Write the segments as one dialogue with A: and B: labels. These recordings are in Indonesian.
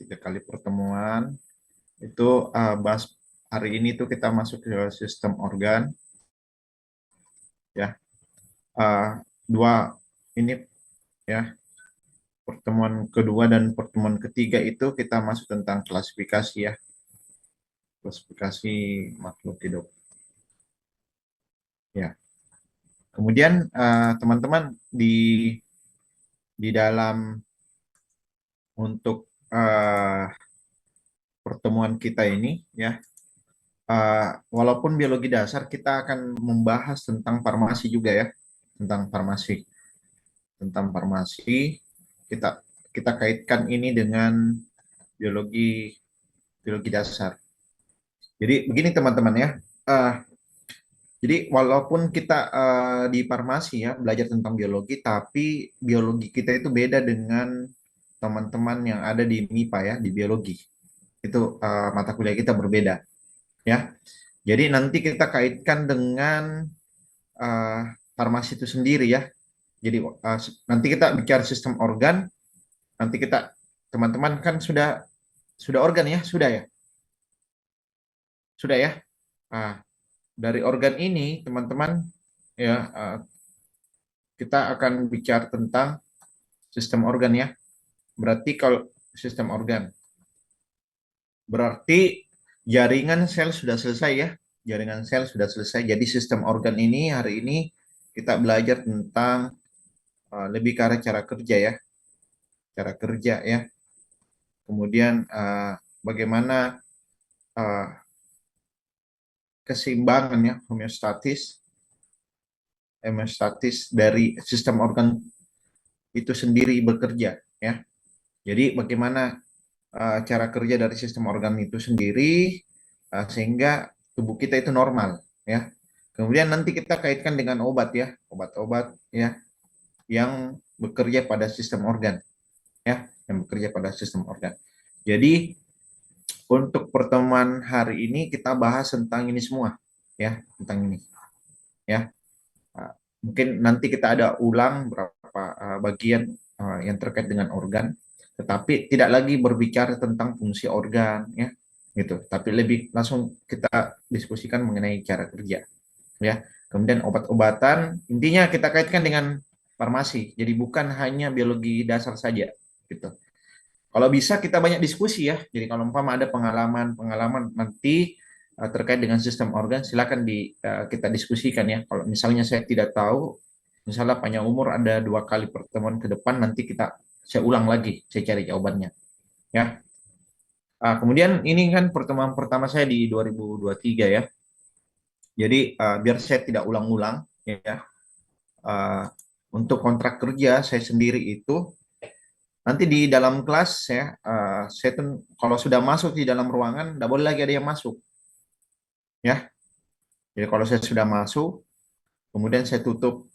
A: tiga kali pertemuan itu bahas hari ini tuh kita masuk ke sistem organ ya. Dua ini ya, pertemuan kedua dan pertemuan ketiga itu kita masuk tentang klasifikasi ya, klasifikasi makhluk hidup ya. Kemudian teman-teman di dalam untuk pertemuan kita ini ya, walaupun biologi dasar kita akan membahas tentang farmasi juga ya, tentang farmasi, kita kita kaitkan ini dengan biologi biologi dasar. Jadi begini teman-teman ya, uh, jadi walaupun kita di farmasi ya belajar tentang biologi, tapi biologi kita itu beda dengan teman-teman yang ada di MIPA ya, di biologi. Itu mata kuliah kita berbeda ya. Jadi nanti kita kaitkan dengan uh, farmasi itu sendiri ya. Jadi nanti kita bicara sistem organ, nanti kita teman-teman kan sudah organ ya, sudah ya. Nah, dari organ ini teman-teman ya, kita akan bicara tentang sistem organ ya. Berarti kalau sistem organ, berarti jaringan sel sudah selesai ya. Jaringan sel sudah selesai. Jadi sistem organ ini hari ini kita belajar tentang lebih ke arah cara kerja ya, cara kerja ya. Kemudian bagaimana uh, keseimbangan ya, homeostatis dari sistem organ itu sendiri bekerja ya. Jadi bagaimana cara kerja dari sistem organ itu sendiri sehingga tubuh kita itu normal ya. Kemudian nanti kita kaitkan dengan obat ya, obat-obat ya yang bekerja pada sistem organ ya, yang bekerja pada sistem organ. Jadi untuk pertemuan hari ini kita bahas tentang ini semua ya, tentang ini ya. Mungkin nanti kita ada ulang beberapa bagian yang terkait dengan organ, tetapi tidak lagi berbicara tentang fungsi organ ya, gitu. Tapi lebih langsung kita diskusikan mengenai cara kerja ya. Kemudian obat-obatan, intinya kita kaitkan dengan farmasi. Jadi bukan hanya biologi dasar saja gitu. Kalau bisa kita banyak diskusi ya. Jadi kalau umpama ada pengalaman-pengalaman nanti terkait dengan sistem organ, silakan kita diskusikan ya. Kalau misalnya saya tidak tahu, misalnya panjang umur ada dua kali pertemuan ke depan, nanti saya ulang lagi, saya cari jawabannya ya. Kemudian ini kan pertemuan pertama saya di 2023 ya. Jadi biar saya tidak ulang-ulang ya. Uh, untuk kontrak kerja saya sendiri itu nanti di dalam kelas ya, saya tuh kalau sudah masuk di dalam ruangan, tidak boleh lagi ada yang masuk, ya. Jadi kalau saya sudah masuk, kemudian saya tutup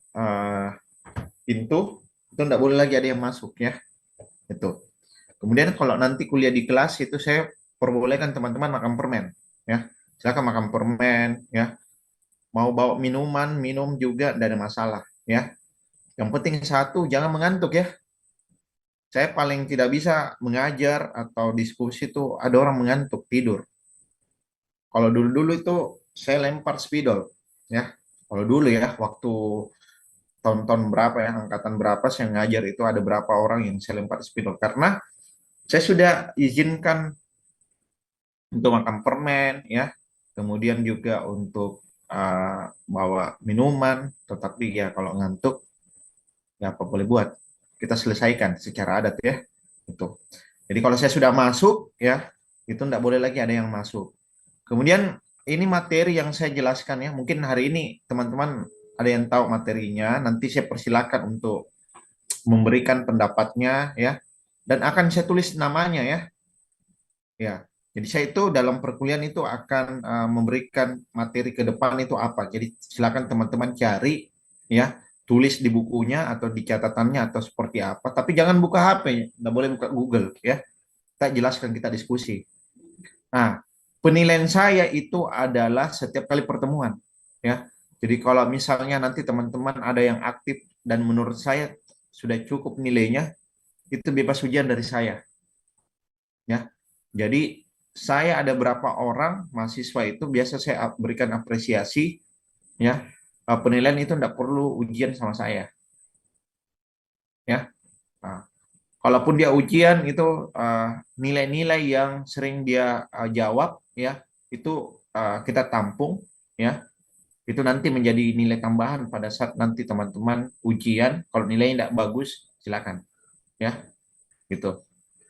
A: pintu, itu tidak boleh lagi ada yang masuk, ya. Itu. Kemudian kalau nanti kuliah di kelas itu saya perbolehkan teman-teman makan permen, ya. Silakan makan permen, ya. Mau bawa minuman, minum juga, tidak ada masalah, ya. Yang penting satu, jangan mengantuk ya. Saya paling tidak bisa mengajar atau diskusi tuh ada orang mengantuk tidur. Kalau dulu-dulu itu saya lempar spidol ya. Kalau dulu ya waktu tahun-tahun berapa ya, angkatan berapa saya ngajar itu ada berapa orang yang saya lempar spidol karena saya sudah izinkan untuk makan permen ya. Kemudian juga untuk bawa minuman, tetapi ya kalau ngantuk ya apa boleh buat. Kita selesaikan secara adat ya. Itu. Jadi kalau saya sudah masuk ya, itu tidak boleh lagi ada yang masuk. Kemudian ini materi yang saya jelaskan ya. Mungkin hari ini teman-teman ada yang tahu materinya. Nanti saya persilakan untuk memberikan pendapatnya ya. Dan akan saya tulis namanya ya. Ya. Jadi saya itu dalam perkuliahan itu akan memberikan materi ke depan itu apa. Jadi silakan teman-teman cari ya, tulis di bukunya atau di catatannya atau seperti apa. Tapi jangan buka HP, nggak boleh buka Google ya. Kita jelaskan, kita diskusi. Nah, penilaian saya itu adalah setiap kali pertemuan, ya. Jadi kalau misalnya nanti teman-teman ada yang aktif dan menurut saya sudah cukup nilainya, itu bebas ujian dari saya. ya. Jadi saya ada berapa orang mahasiswa itu biasa saya berikan apresiasi, ya. Penilaian itu tidak perlu ujian sama saya, ya. Nah, kalaupun dia ujian itu nilai-nilai yang sering dia jawab, ya, itu kita tampung, ya. Itu nanti menjadi nilai tambahan pada saat nanti teman-teman ujian. Kalau nilainya tidak bagus, silakan, ya, gitu.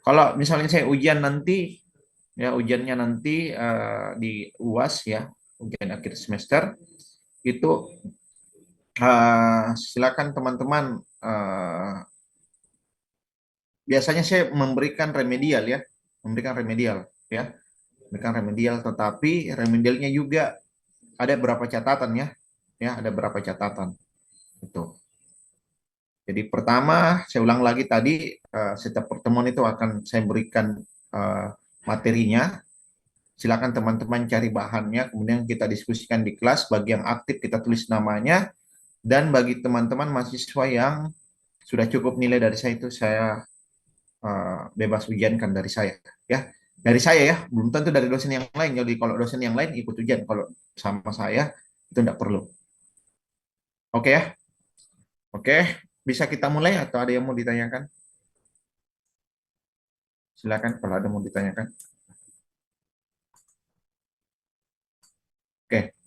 A: Kalau misalnya saya ujian nanti, ya, ujiannya nanti di UAS, ya, ujian akhir semester itu silakan teman-teman, biasanya saya memberikan remedial, ya, memberikan remedial, ya, memberikan remedial, tetapi remedialnya juga ada beberapa catatan, ya, ada beberapa catatan itu. Jadi pertama, saya ulang lagi tadi, setiap pertemuan itu akan saya berikan eh, materinya. Silakan teman-teman cari bahannya, kemudian kita diskusikan di kelas. Bagi yang aktif kita tulis namanya, dan bagi teman-teman mahasiswa yang sudah cukup nilai dari saya itu saya bebas ujiankan dari saya, ya. Dari saya, ya, belum tentu dari dosen yang lain. Jadi kalau dosen yang lain ikut ujian, kalau sama saya itu tidak perlu. Oke, ya, oke. Bisa kita mulai atau ada yang mau ditanyakan? Silakan kalau ada mau ditanyakan. Oke,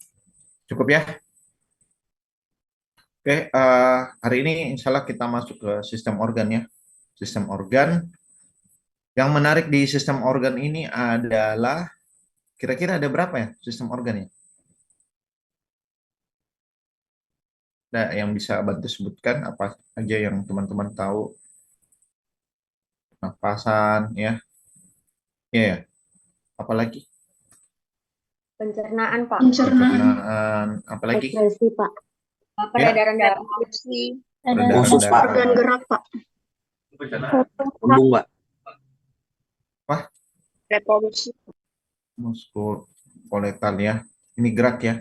A: cukup, ya. Oke, hari ini insya Allah kita masuk ke sistem organ, ya. Sistem organ. Yang menarik di sistem organ ini adalah kira-kira ada berapa, ya, sistem organ, ya? Ada yang bisa bantu sebutkan apa aja yang teman-teman tahu? Napasan, ya. Iya, ya. Apalagi?
B: Pencernaan, Pak.
A: Pencernaan, apalagi?
B: Ekspresi, Pak.
A: Ya,
B: Peredaran darah. Reproduksi.
A: peredaran
C: Usus, Pak.
A: darah.
B: Organ gerak, Pak.
C: Lambung, Pak.
A: Wah,
B: Reproduksi.
A: muskuloskeletal, ya. Ini gerak, ya.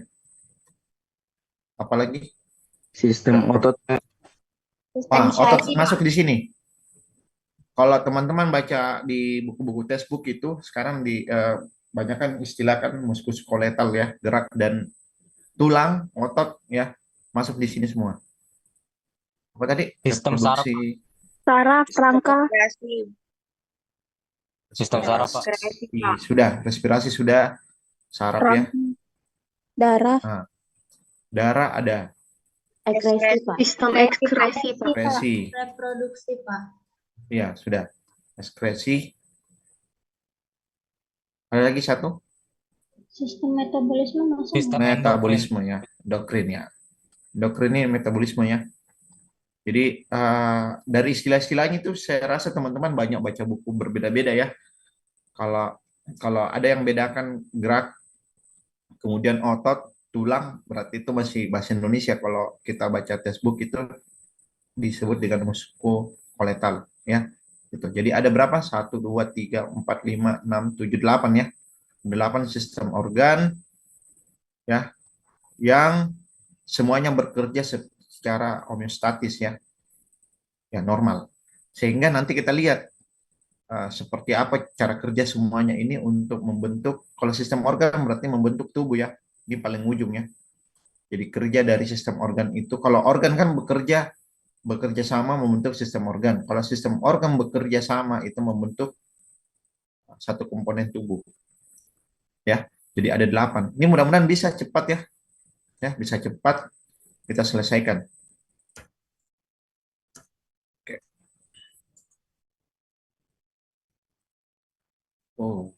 A: Apalagi?
C: Sistem otot, Pak.
A: Wah, otot
B: Sensasi, Pak.
A: masuk di sini. Kalau teman-teman baca di buku-buku textbook itu sekarang banyak kan istilah kan muskuloskeletal, ya, gerak dan tulang, otot, ya, masuk di sini semua. Apa tadi?
D: Sistem saraf,
A: Reproduksi,
B: Saraf, rangka.
D: sistem saraf, Pak.
B: Ekspresi, Pak.
A: sudah, respirasi sudah, saraf, ya.
B: Darah.
A: Nah, darah ada,
B: Ekspresi, Pak. Sistem ekskresi, Pak.
A: ekskresi,
B: Reproduksi, Pak.
A: ya, sudah, ekskresi. Ada lagi satu,
B: Sistem metabolisme masuk.
D: Sistem endokrin.
A: metabolisme, ya, endokrin, ya. Endokrin ini metabolisme, ya. Jadi dari istilah-istilahnya itu saya rasa teman-teman banyak baca buku berbeda-beda, ya. Kalau kalau ada yang bedakan gerak, kemudian otot, tulang, berarti itu masih bahasa Indonesia. Kalau kita baca textbook itu disebut dengan muskuloskeletal, ya. Gitu. Jadi ada berapa? 1, 2, 3, 4, 5, 6, 7, 8, ya. 8 sistem organ, ya, yang semuanya bekerja secara homeostatis, ya. Ya, normal. Sehingga nanti kita lihat seperti apa cara kerja semuanya ini untuk membentuk, kalau sistem organ berarti membentuk tubuh, ya. Ini paling ujung, ya. Jadi kerja dari sistem organ itu, kalau organ kan bekerja sama membentuk sistem organ. Kalau sistem organ bekerja sama itu membentuk satu komponen tubuh, ya. Jadi ada 8. Ini mudah-mudahan bisa cepat, ya. Ya, bisa cepat kita selesaikan. Oke. Oh.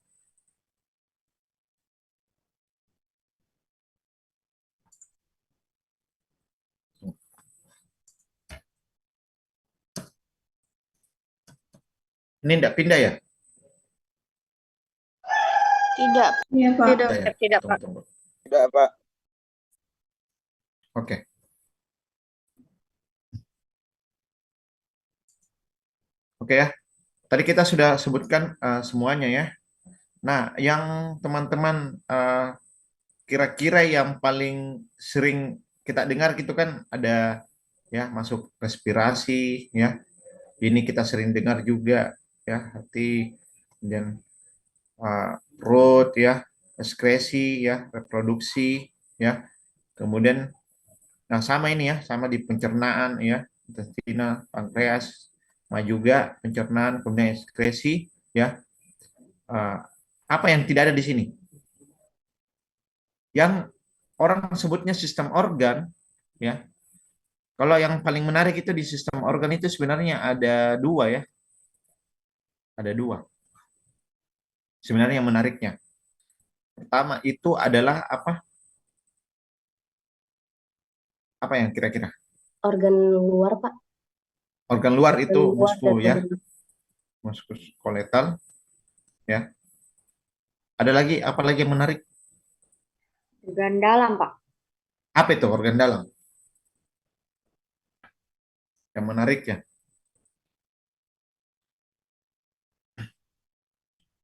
A: Ini tidak pindah, ya?
B: Tidak. Iya, Pak.
A: Tidak, ya?
B: Tidak, Pak.
A: Tunggu.
C: Tidak, Pak.
A: Oke. Oke, ya. Tadi kita sudah sebutkan semuanya, ya. Nah, yang teman-teman kira-kira yang paling sering kita dengar gitu kan ada, ya, masuk respirasi, ya. Ini kita sering dengar juga, ya, hati kemudian perut ya, ekskresi ya, reproduksi ya. Kemudian nah sama ini ya, sama di pencernaan ya, intestina, pankreas, sama juga pencernaan, kemudian ekskresi ya. Eh, apa yang tidak ada di sini? Yang orang sebutnya sistem organ ya. Kalau yang paling menarik itu di sistem organ itu sebenarnya ada dua ya, ada dua. Sebenarnya yang menariknya. Pertama itu adalah apa? Apa yang kira-kira?
B: Organ luar, Pak.
A: Organ luar
B: Organ
A: itu
B: luar
A: musku
B: dari
A: ya,
B: tubuh.
A: muskus skeletal ya. Ada lagi apa lagi yang menarik?
B: Organ dalam, Pak.
A: Apa itu organ dalam? Yang menarik ya.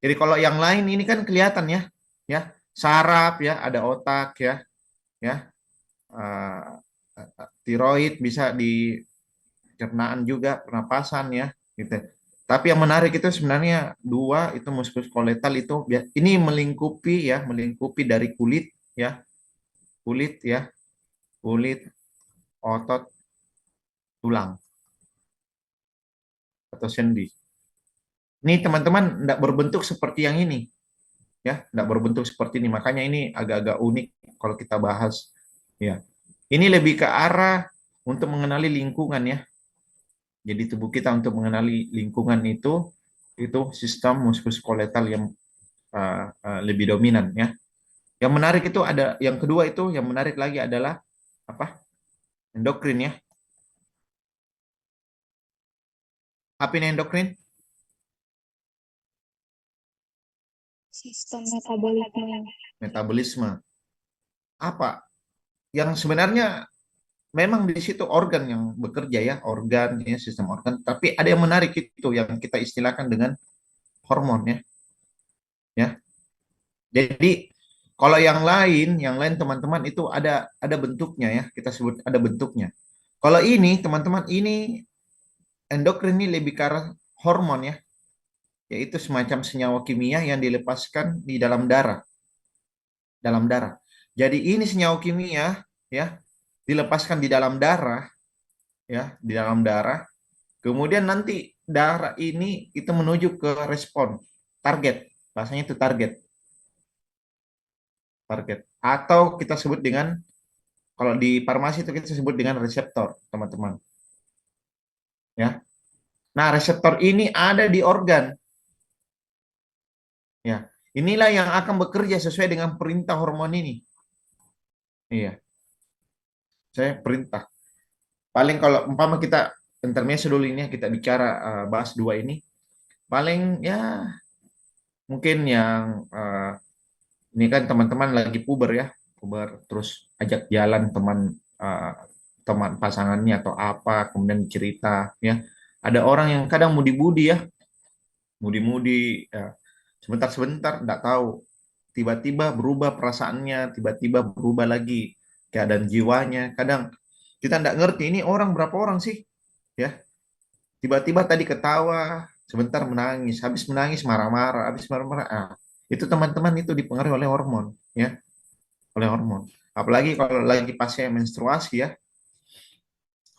A: Jadi kalau yang lain ini kan kelihatan ya, ya saraf ya, ada otak ya, ya tiroid bisa di cernaan juga, pernapasan ya, gitu. Tapi yang menarik itu sebenarnya dua itu muskuloskeletal itu ini melingkupi ya, melingkupi dari kulit ya, kulit ya, kulit, otot, tulang atau sendi. Ini teman-teman tidak berbentuk seperti yang ini ya, tidak berbentuk seperti ini. Makanya ini agak-agak unik kalau kita bahas ya. Ini lebih ke arah untuk mengenali lingkungan ya. Jadi tubuh kita untuk mengenali lingkungan itu sistem muskuloskeletal yang lebih dominan ya. Yang menarik itu ada yang kedua itu yang menarik lagi adalah apa? Endokrin ya. Apa ini endokrin?
B: Sistem metabolisme.
A: Metabolisme. Apa? Yang sebenarnya memang di situ organ yang bekerja ya, organ ya, sistem organ. Tapi ada yang menarik itu yang kita istilahkan dengan hormon ya. Ya. Jadi kalau yang lain teman-teman itu ada bentuknya ya, kita sebut ada bentuknya. Kalau ini teman-teman ini endokrin ini lebih ke arah hormon ya, yaitu semacam senyawa kimia yang dilepaskan di dalam darah, dalam darah. Jadi ini senyawa kimia ya dilepaskan di dalam darah ya, di dalam darah. Kemudian nanti darah ini itu menuju ke respon target, bahasanya itu target, target. Atau kita sebut dengan kalau di farmasi itu kita sebut dengan reseptor, teman-teman. Ya. Nah, reseptor ini ada di organ. Ya. Inilah yang akan bekerja sesuai dengan perintah hormon ini. Iya, saya perintah. Paling kalau umpama kita intermezzo dulu ini ya, kita bicara bahas dua ini. Paling ya mungkin yang ini kan teman-teman lagi puber ya, puber terus ajak jalan uh, teman pasangannya atau apa, kemudian cerita ya. Ada orang yang kadang mudi-mudi ya, mudi-mudi ya. Sebentar-sebentar nggak tahu, tiba-tiba berubah perasaannya, tiba-tiba berubah lagi keadaan jiwanya. Kadang kita nggak ngerti ini orang berapa orang sih ya. Tiba-tiba tadi ketawa, sebentar menangis, habis menangis marah-marah, habis marah-marah. Itu teman-teman itu dipengaruhi oleh hormon ya, oleh hormon. Apalagi kalau lagi pasca menstruasi ya,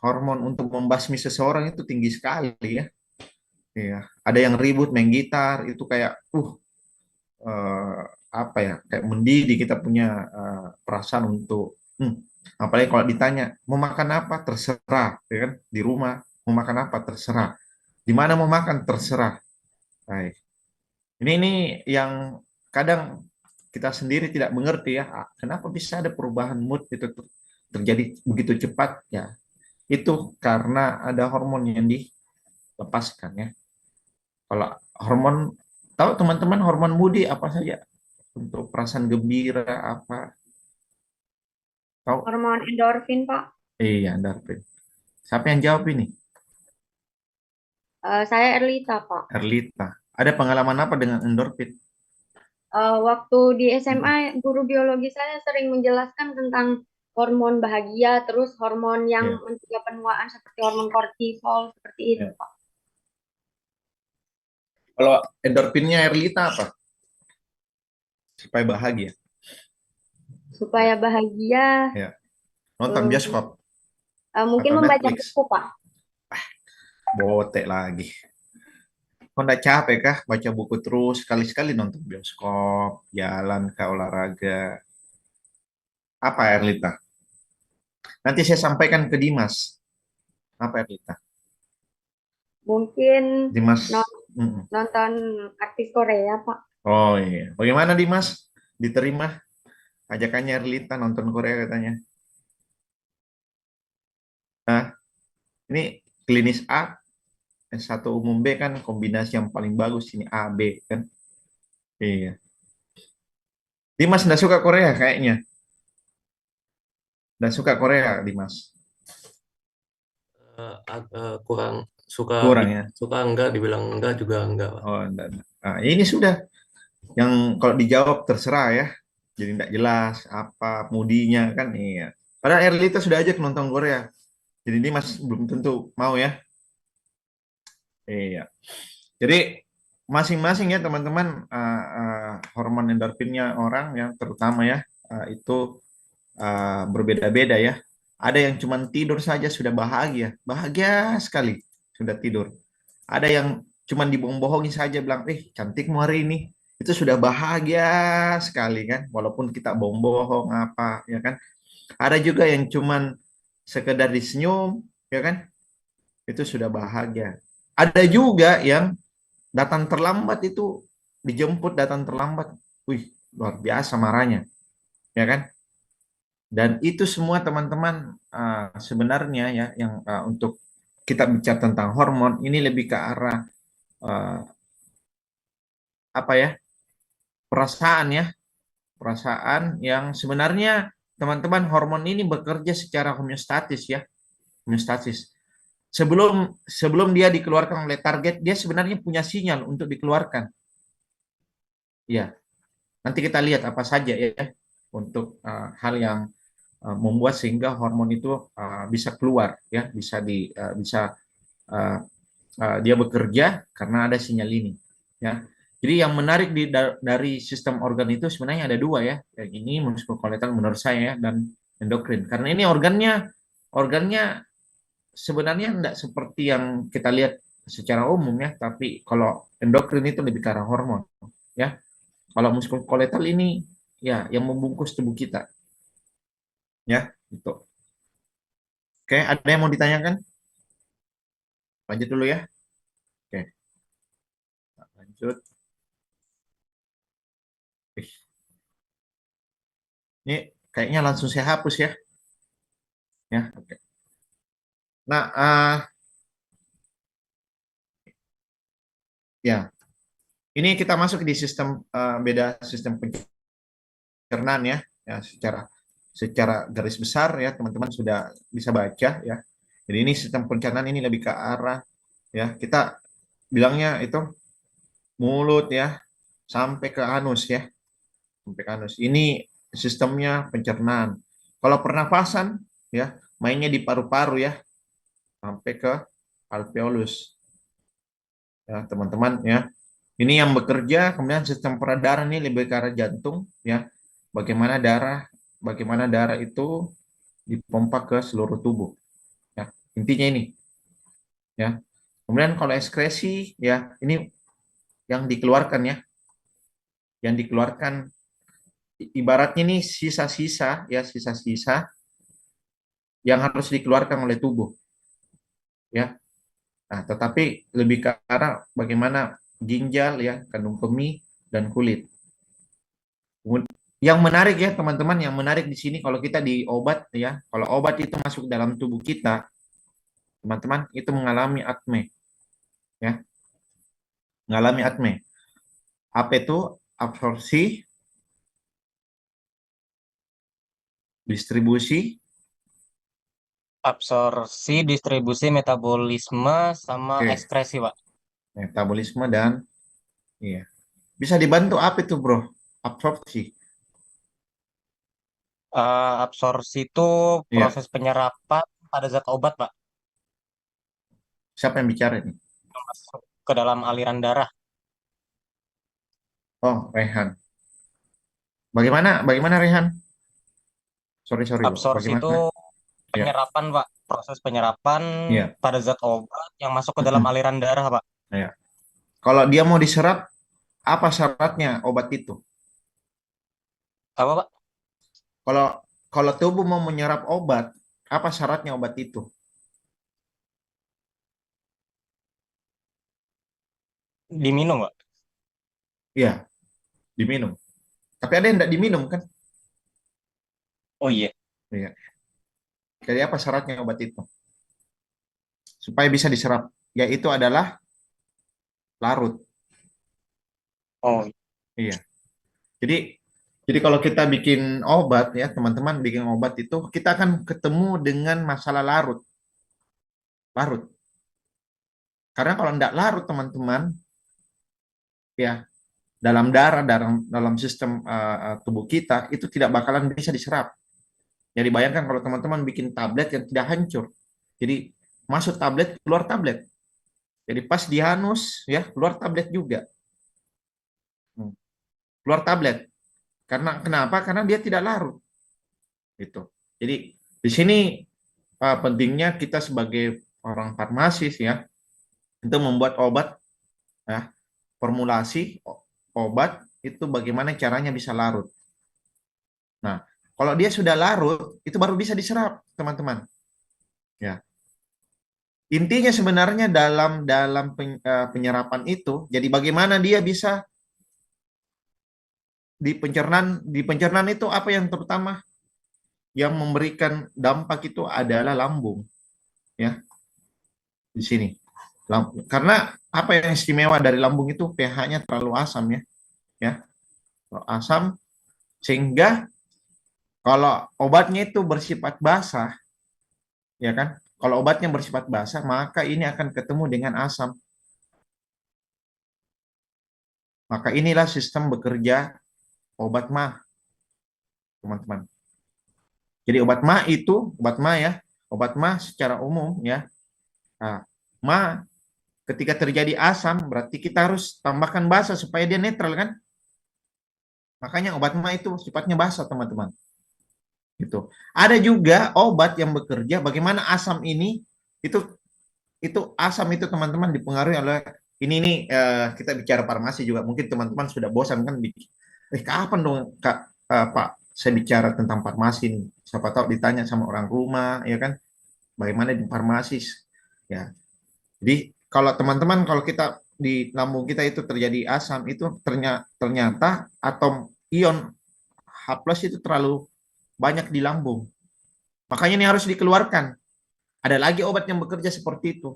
A: hormon untuk membasmi seseorang itu tinggi sekali ya. Iya, ada yang ribut main gitar itu kayak eh, apa ya? Kayak mendidih kita punya perasaan untuk apalagi kalau ditanya mau makan apa terserah, ya kan? Di rumah mau makan apa terserah. Di mana mau makan terserah. Baik. Ini yang kadang kita sendiri tidak mengerti ya, kenapa bisa ada perubahan mood itu terjadi begitu cepat ya. Itu karena ada hormon yang dilepaskan ya. Kalau hormon, tahu teman-teman hormon moody apa saja? Untuk perasaan gembira apa? Tahu?
B: Hormon endorfin, Pak.
A: Iya, endorfin. Siapa yang jawab ini?
B: Saya Erlita, Pak.
A: Erlita. Ada pengalaman apa dengan endorfin?
B: Waktu di SMA, guru biologi saya sering menjelaskan tentang hormon bahagia, terus hormon yang
A: Ya,
B: mencegah penuaan seperti hormon kortisol, seperti itu,
A: ya.
B: Pak.
A: Kalau endorfinnya Erlita apa? Supaya bahagia.
B: Supaya bahagia,
A: Ya, nonton
B: eh,
A: bioskop
B: mungkin
A: atau
B: membaca
A: Netflix.
B: buku, Pak.
A: Botek lagi. Kok nggak capek kah baca buku terus, sekali-sekali nonton bioskop, jalan ke olahraga. Apa Erlita? Nanti saya sampaikan ke Dimas. Apa Erlita?
B: Mungkin
A: Dimas.
B: non-
A: Mm-mm.
B: nonton artis Korea, Pak.
A: Oh iya. Bagaimana Dimas? Diterima ajakannya Erlita nonton Korea katanya. Nah, ini klinis A, S1 umum B kan kombinasi yang paling bagus ini A B kan. Iya. Dimas nggak suka Korea kayaknya. Nggak suka Korea Dimas.
D: Kurang suka
A: Kurang ya.
D: suka enggak, dibilang enggak juga enggak, Pak.
A: Oh, enggak. Nah, ini sudah yang kalau dijawab terserah ya. Jadi nggak jelas apa mudinya kan. Iya. Padahal Erlita sudah ajak nonton Korea. Jadi Dimas belum tentu mau ya. Iya. Jadi masing-masing ya teman-teman hormon endorfinnya orang yang terutama ya itu berbeda-beda ya. Ada yang cuma tidur saja sudah bahagia, bahagia sekali sudah tidur. Ada yang cuma dibohong-bohongi saja bilang, cantikmu hari ini. Itu sudah bahagia sekali kan, walaupun kita bohong-bohong apa ya kan. Ada juga yang cuma sekedar disenyum ya kan, itu sudah bahagia. Ada juga yang datang terlambat itu dijemput datang terlambat, wih luar biasa marahnya, ya kan? Dan itu semua teman-teman sebenarnya ya yang untuk kita bicara tentang hormon ini lebih ke arah uh, apa ya perasaan ya perasaan yang sebenarnya teman-teman hormon ini bekerja secara homeostatis ya homeostatis sebelum sebelum dia dikeluarkan oleh target dia sebenarnya punya sinyal untuk dikeluarkan ya. Nanti kita lihat apa saja ya untuk hal yang membuat sehingga hormon itu bisa keluar ya, bisa uh, dia bekerja karena ada sinyal ini ya. Jadi yang menarik dari sistem organ itu sebenarnya ada dua ya, yang ini muskuloskeletal menurut saya ya, dan endokrin. Karena ini organnya sebenarnya tidak seperti yang kita lihat secara umum ya, tapi kalau endokrin itu lebih ke arah hormon ya. Kalau muskuloskeletal ini ya yang membungkus tubuh kita ya itu. Oke, ada yang mau ditanyakan? Lanjut dulu ya. Oke, lanjut. Ini kayaknya langsung saya hapus ya. Ya, oke. Nah, ya, ini kita masuk di sistem beda sistem pencernaan ya. Ya, secara secara garis besar ya teman-teman sudah bisa baca ya. Jadi ini sistem pencernaan ini lebih ke arah ya kita bilangnya itu mulut ya sampai ke anus ya, sampai ke anus. Ini sistemnya pencernaan. Kalau pernafasan ya mainnya di paru-paru ya sampai ke alveolus ya teman-teman ya. Ini yang bekerja, kemudian sistem peredaran ini lebih ke arah jantung ya. Bagaimana darah itu dipompa ke seluruh tubuh ya. Intinya ini ya. Kemudian kalau ekskresi ya ini yang dikeluarkan ya. Yang dikeluarkan ibaratnya ini sisa-sisa ya, sisa-sisa yang harus dikeluarkan oleh tubuh ya. Nah, tetapi lebih ke arah bagaimana ginjal ya, kandung kemih dan kulit. Yang menarik ya teman-teman, yang menarik di sini kalau kita di obat ya, kalau obat itu masuk dalam tubuh kita, teman-teman itu mengalami atme ya, mengalami atme. Apa itu? Absorpsi, distribusi,
C: Absorpsi, distribusi, metabolisme, sama
A: oke,
C: ekskresi, Pak.
A: metabolisme dan iya. Bisa dibantu apa itu, Bro? Absorpsi.
C: Absorpsi itu
A: Iya.
C: proses penyerapan pada zat obat, Pak,
A: Siapa yang bicara ini?
C: yang masuk ke dalam aliran darah.
A: Oh, Rehan. Bagaimana Rehan? Sorry, Bro.
C: Absorpsi itu
A: Bagaimana? Ya,
C: penyerapan, Pak. Proses penyerapan
A: ya.
C: pada zat obat yang masuk ke dalam
A: Mm-mm.
C: aliran darah, Pak.
A: Ya. Kalau dia mau diserap, apa syaratnya obat itu?
C: Apa, Pak?
A: Kalau kalau tubuh mau menyerap obat, apa syaratnya obat itu?
C: Diminum, Pak.
A: Ya, diminum. Tapi ada yang tidak diminum kan?
C: Oh iya.
A: Iya. Jadi apa syaratnya obat itu? Supaya bisa diserap, yaitu adalah larut.
C: Oh,
A: Iya. Jadi jadi kalau kita bikin obat ya, teman-teman bikin obat itu kita akan ketemu dengan masalah larut. Larut. Karena kalau tidak larut teman-teman, ya dalam darah, dalam sistem tubuh kita itu tidak bakalan bisa diserap. Jadi bayangkan kalau teman-teman bikin tablet yang tidak hancur. Jadi masuk tablet, keluar tablet. Jadi pas dihanus ya, keluar tablet juga. Hmm. Keluar tablet. Karena kenapa? Karena dia tidak larut. Gitu. Jadi di sini pentingnya kita sebagai orang farmasis ya, untuk membuat obat ya, formulasi obat itu bagaimana caranya bisa larut. Nah, kalau dia sudah larut, itu baru bisa diserap, teman-teman. Ya. Intinya sebenarnya dalam dalam penyerapan itu, jadi bagaimana dia bisa di pencernaan itu apa yang terutama yang memberikan dampak itu adalah lambung, ya, di sini. Karena apa yang istimewa dari lambung itu pH-nya terlalu asam ya, ya, terlalu asam sehingga kalau obatnya itu bersifat basah, ya kan? Kalau obatnya bersifat basah, maka ini akan ketemu dengan asam. Maka inilah sistem bekerja obat mah, teman-teman. Jadi obat mah ya, obat mah secara umum ya. Nah, mah ketika terjadi asam berarti kita harus tambahkan basa supaya dia netral kan? Makanya obat mah itu sifatnya basa, teman-teman. Gitu. Ada juga obat yang bekerja bagaimana asam ini itu asam itu teman-teman dipengaruhi oleh ini nih kita bicara farmasi juga mungkin teman-teman sudah bosan kan kapan dong Kak Pak saya bicara tentang farmasi nih siapa tahu ditanya sama orang rumah ya kan bagaimana di farmasi ya jadi kalau teman-teman kalau kita di lambung kita itu terjadi asam itu ternyata atom ion H+ itu terlalu banyak di lambung makanya ini harus dikeluarkan ada lagi obat yang bekerja seperti itu.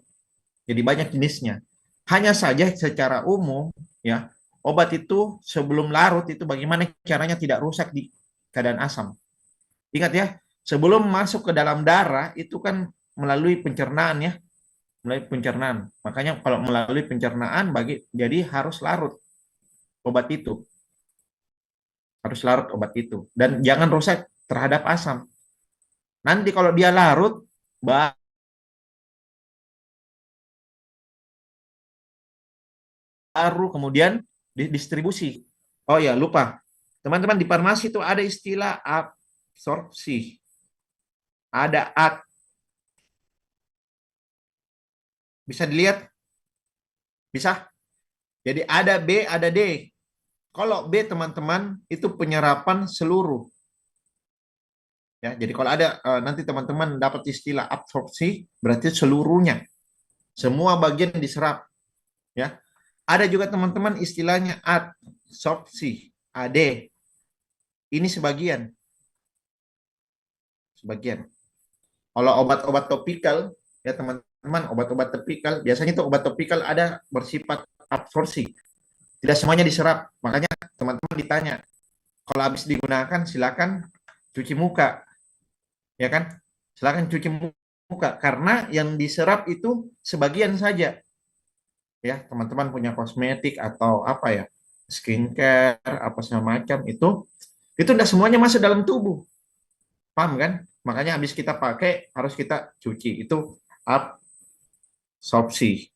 A: Jadi banyak jenisnya. Hanya saja secara umum ya, obat itu sebelum larut itu bagaimana caranya tidak rusak di keadaan asam. Ingat ya, sebelum masuk ke dalam darah itu kan melalui pencernaan ya, melalui pencernaan. Makanya kalau melalui pencernaan jadi harus larut obat itu. Harus larut obat itu dan jangan rusak terhadap asam. Nanti kalau dia larut baru kemudian didistribusi. Oh ya, lupa. Teman-teman di farmasi itu ada istilah absorpsi. Ada bisa dilihat? Bisa? Jadi ada B, ada D. Kalau B teman-teman itu penyerapan seluruh. Ya, jadi kalau ada nanti teman-teman dapat istilah absorpsi berarti seluruhnya. Semua bagian diserap, ya. Ada juga teman-teman istilahnya adsorpsi, AD. Ini sebagian. Sebagian. Kalau obat-obat topikal, ya teman-teman, obat-obat topikal, biasanya itu obat topikal ada bersifat absorpsi. Tidak semuanya diserap. Makanya teman-teman ditanya, kalau habis digunakan silakan cuci muka. Ya kan? Silakan cuci muka karena yang diserap itu sebagian saja. Ya, teman-teman punya kosmetik atau apa ya? Skincare apa segala macam itu tidak semuanya masuk dalam tubuh. Paham kan? Makanya habis kita pakai harus kita cuci. Itu absorpsi.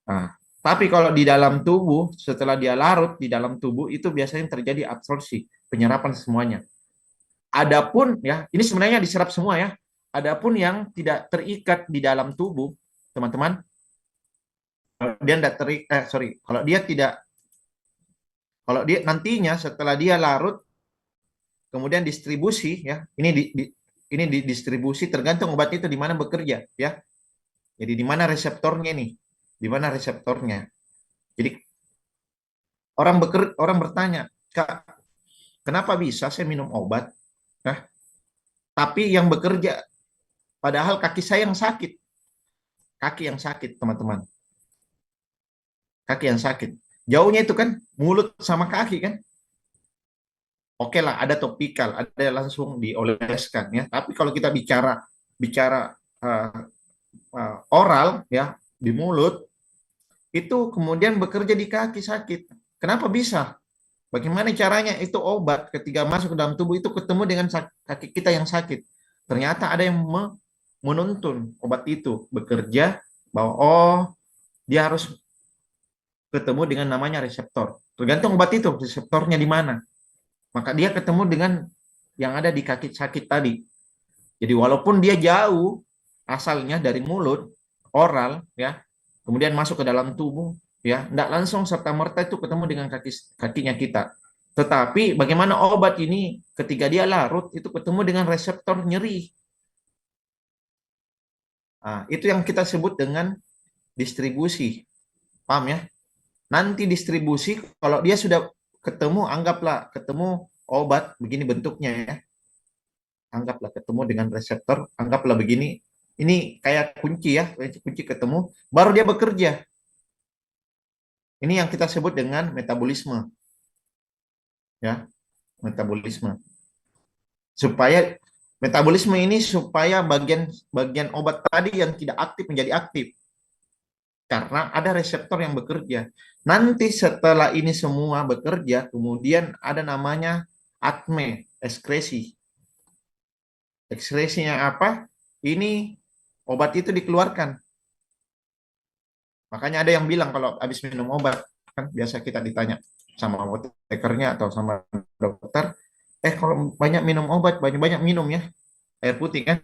A: Nah, Tapi kalau di dalam tubuh, setelah dia larut di dalam tubuh, itu biasanya terjadi absorpsi, penyerapan semuanya. Adapun ya, ini sebenarnya diserap semua ya. Adapun yang tidak terikat di dalam tubuh, teman-teman, dia tidak terikat, kalau dia nantinya setelah dia larut, kemudian distribusi ya, ini distribusi tergantung obat itu di mana bekerja ya. Jadi di mana reseptornya nih, di mana reseptornya. Jadi orang bertanya, Kak, kenapa bisa saya minum obat? Nah, tapi yang bekerja, padahal kaki saya yang sakit. Kaki yang sakit, teman-teman. Kaki yang sakit. Jauhnya itu kan mulut sama kaki kan. Oke lah, ada topikal, ada langsung dioleskan ya. Tapi kalau kita bicara uh, oral ya di mulut, itu kemudian bekerja di kaki sakit. Kenapa bisa? Bagaimana caranya itu obat ketika masuk ke dalam tubuh itu ketemu dengan kaki kita yang sakit. Ternyata ada yang menuntun obat itu bekerja bahwa dia harus ketemu dengan namanya reseptor. Tergantung obat itu reseptornya di mana. Maka dia ketemu dengan yang ada di kaki sakit tadi. Jadi walaupun dia jauh asalnya dari mulut, oral ya, kemudian masuk ke dalam tubuh ya, tidak langsung serta merta itu ketemu dengan kakinya kita. Tetapi bagaimana obat ini ketika dia larut itu ketemu dengan reseptor nyeri. Nah, itu yang kita sebut dengan distribusi. Paham ya? Nanti distribusi kalau dia sudah ketemu, anggaplah ketemu obat begini bentuknya ya. Anggaplah ketemu dengan reseptor, anggaplah begini. Ini kayak kunci ya, kunci ketemu, baru dia bekerja. Ini yang kita sebut dengan metabolisme. Ya, metabolisme. Supaya metabolisme ini supaya bagian obat tadi yang tidak aktif menjadi aktif. Karena ada reseptor yang bekerja. Nanti setelah ini semua bekerja, kemudian ada namanya ATME, ekskresi. Ekskresinya apa? Ini obat itu dikeluarkan. Makanya ada yang bilang kalau habis minum obat, kan biasa kita ditanya sama apotekernya atau sama dokter, kalau banyak minum obat, banyak-banyak minum ya, air putih kan?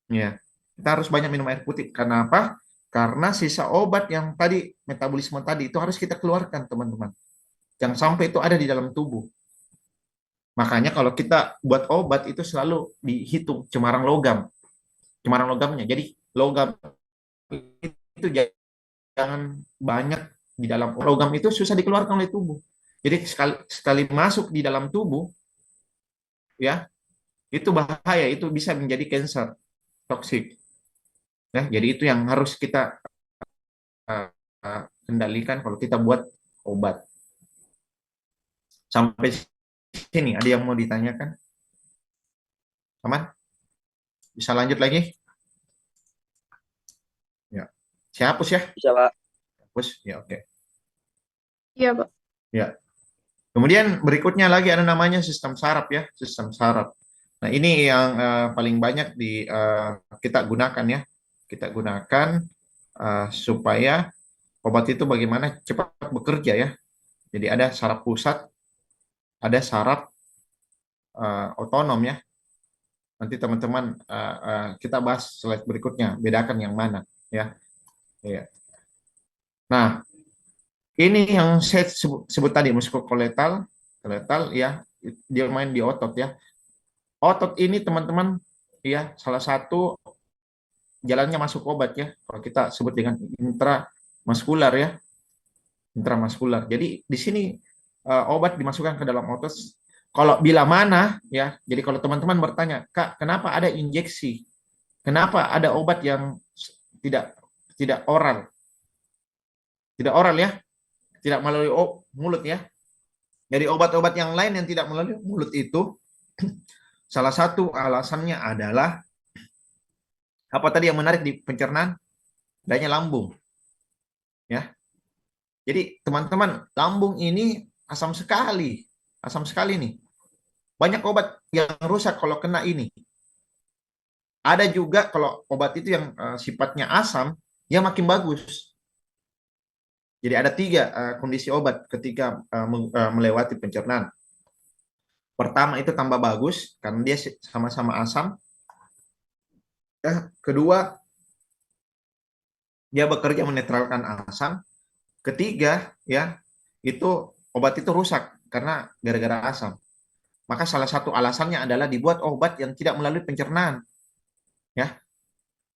A: Ya, kita harus banyak minum air putih. Karena apa? Karena sisa obat yang tadi, metabolisme tadi, itu harus kita keluarkan, teman-teman. Jangan sampai itu ada di dalam tubuh. Makanya kalau kita buat obat, itu selalu dihitung cemaran logam. Cemaran logamnya. Jadi logam itu jangan banyak di dalam logam itu susah dikeluarkan oleh tubuh. Jadi sekali masuk di dalam tubuh, ya itu bahaya, itu bisa menjadi cancer, toksik. Ya, jadi itu yang harus kita kendalikan kalau kita buat obat. Sampai sini ada yang mau ditanyakan? Aman? Bisa lanjut lagi? Ya, saya hapus ya.
C: Bisa, Pak.
A: Hapus, ya oke.
B: Iya, Pak.
A: Ya. Kemudian berikutnya lagi ada namanya sistem saraf ya, sistem saraf. Nah ini yang paling banyak kita gunakan ya, kita gunakan supaya obat itu bagaimana cepat bekerja ya. Jadi ada saraf pusat, ada saraf otonom ya. Nanti teman-teman kita bahas slide berikutnya, bedakan yang mana ya. Ya. Nah ini yang saya sebut tadi muskuloskeletal, ya, dia main di otot ya. Otot ini teman-teman ya salah satu jalannya masuk obat ya. Kalau kita sebut dengan intramuskular ya, intramuskular. Jadi di sini obat dimasukkan ke dalam otot. Kalau bila mana ya, jadi kalau teman-teman bertanya, Kak, kenapa ada injeksi? Kenapa ada obat yang tidak oral? Tidak oral ya, tidak melalui mulut ya. Jadi obat-obat yang lain yang tidak melalui mulut itu, salah satu alasannya adalah apa tadi yang menarik di pencernaan? Adanya lambung. Ya. Jadi teman-teman, lambung ini asam sekali nih. Banyak obat yang rusak kalau kena ini. Ada juga kalau obat itu yang sifatnya asam, dia makin bagus. Jadi ada tiga kondisi obat ketika melewati pencernaan. Pertama itu tambah bagus karena dia sama-sama asam. Ya, kedua dia bekerja menetralkan asam. Ketiga ya itu obat itu rusak karena gara-gara asam. Maka salah satu alasannya adalah dibuat obat yang tidak melalui pencernaan. Ya,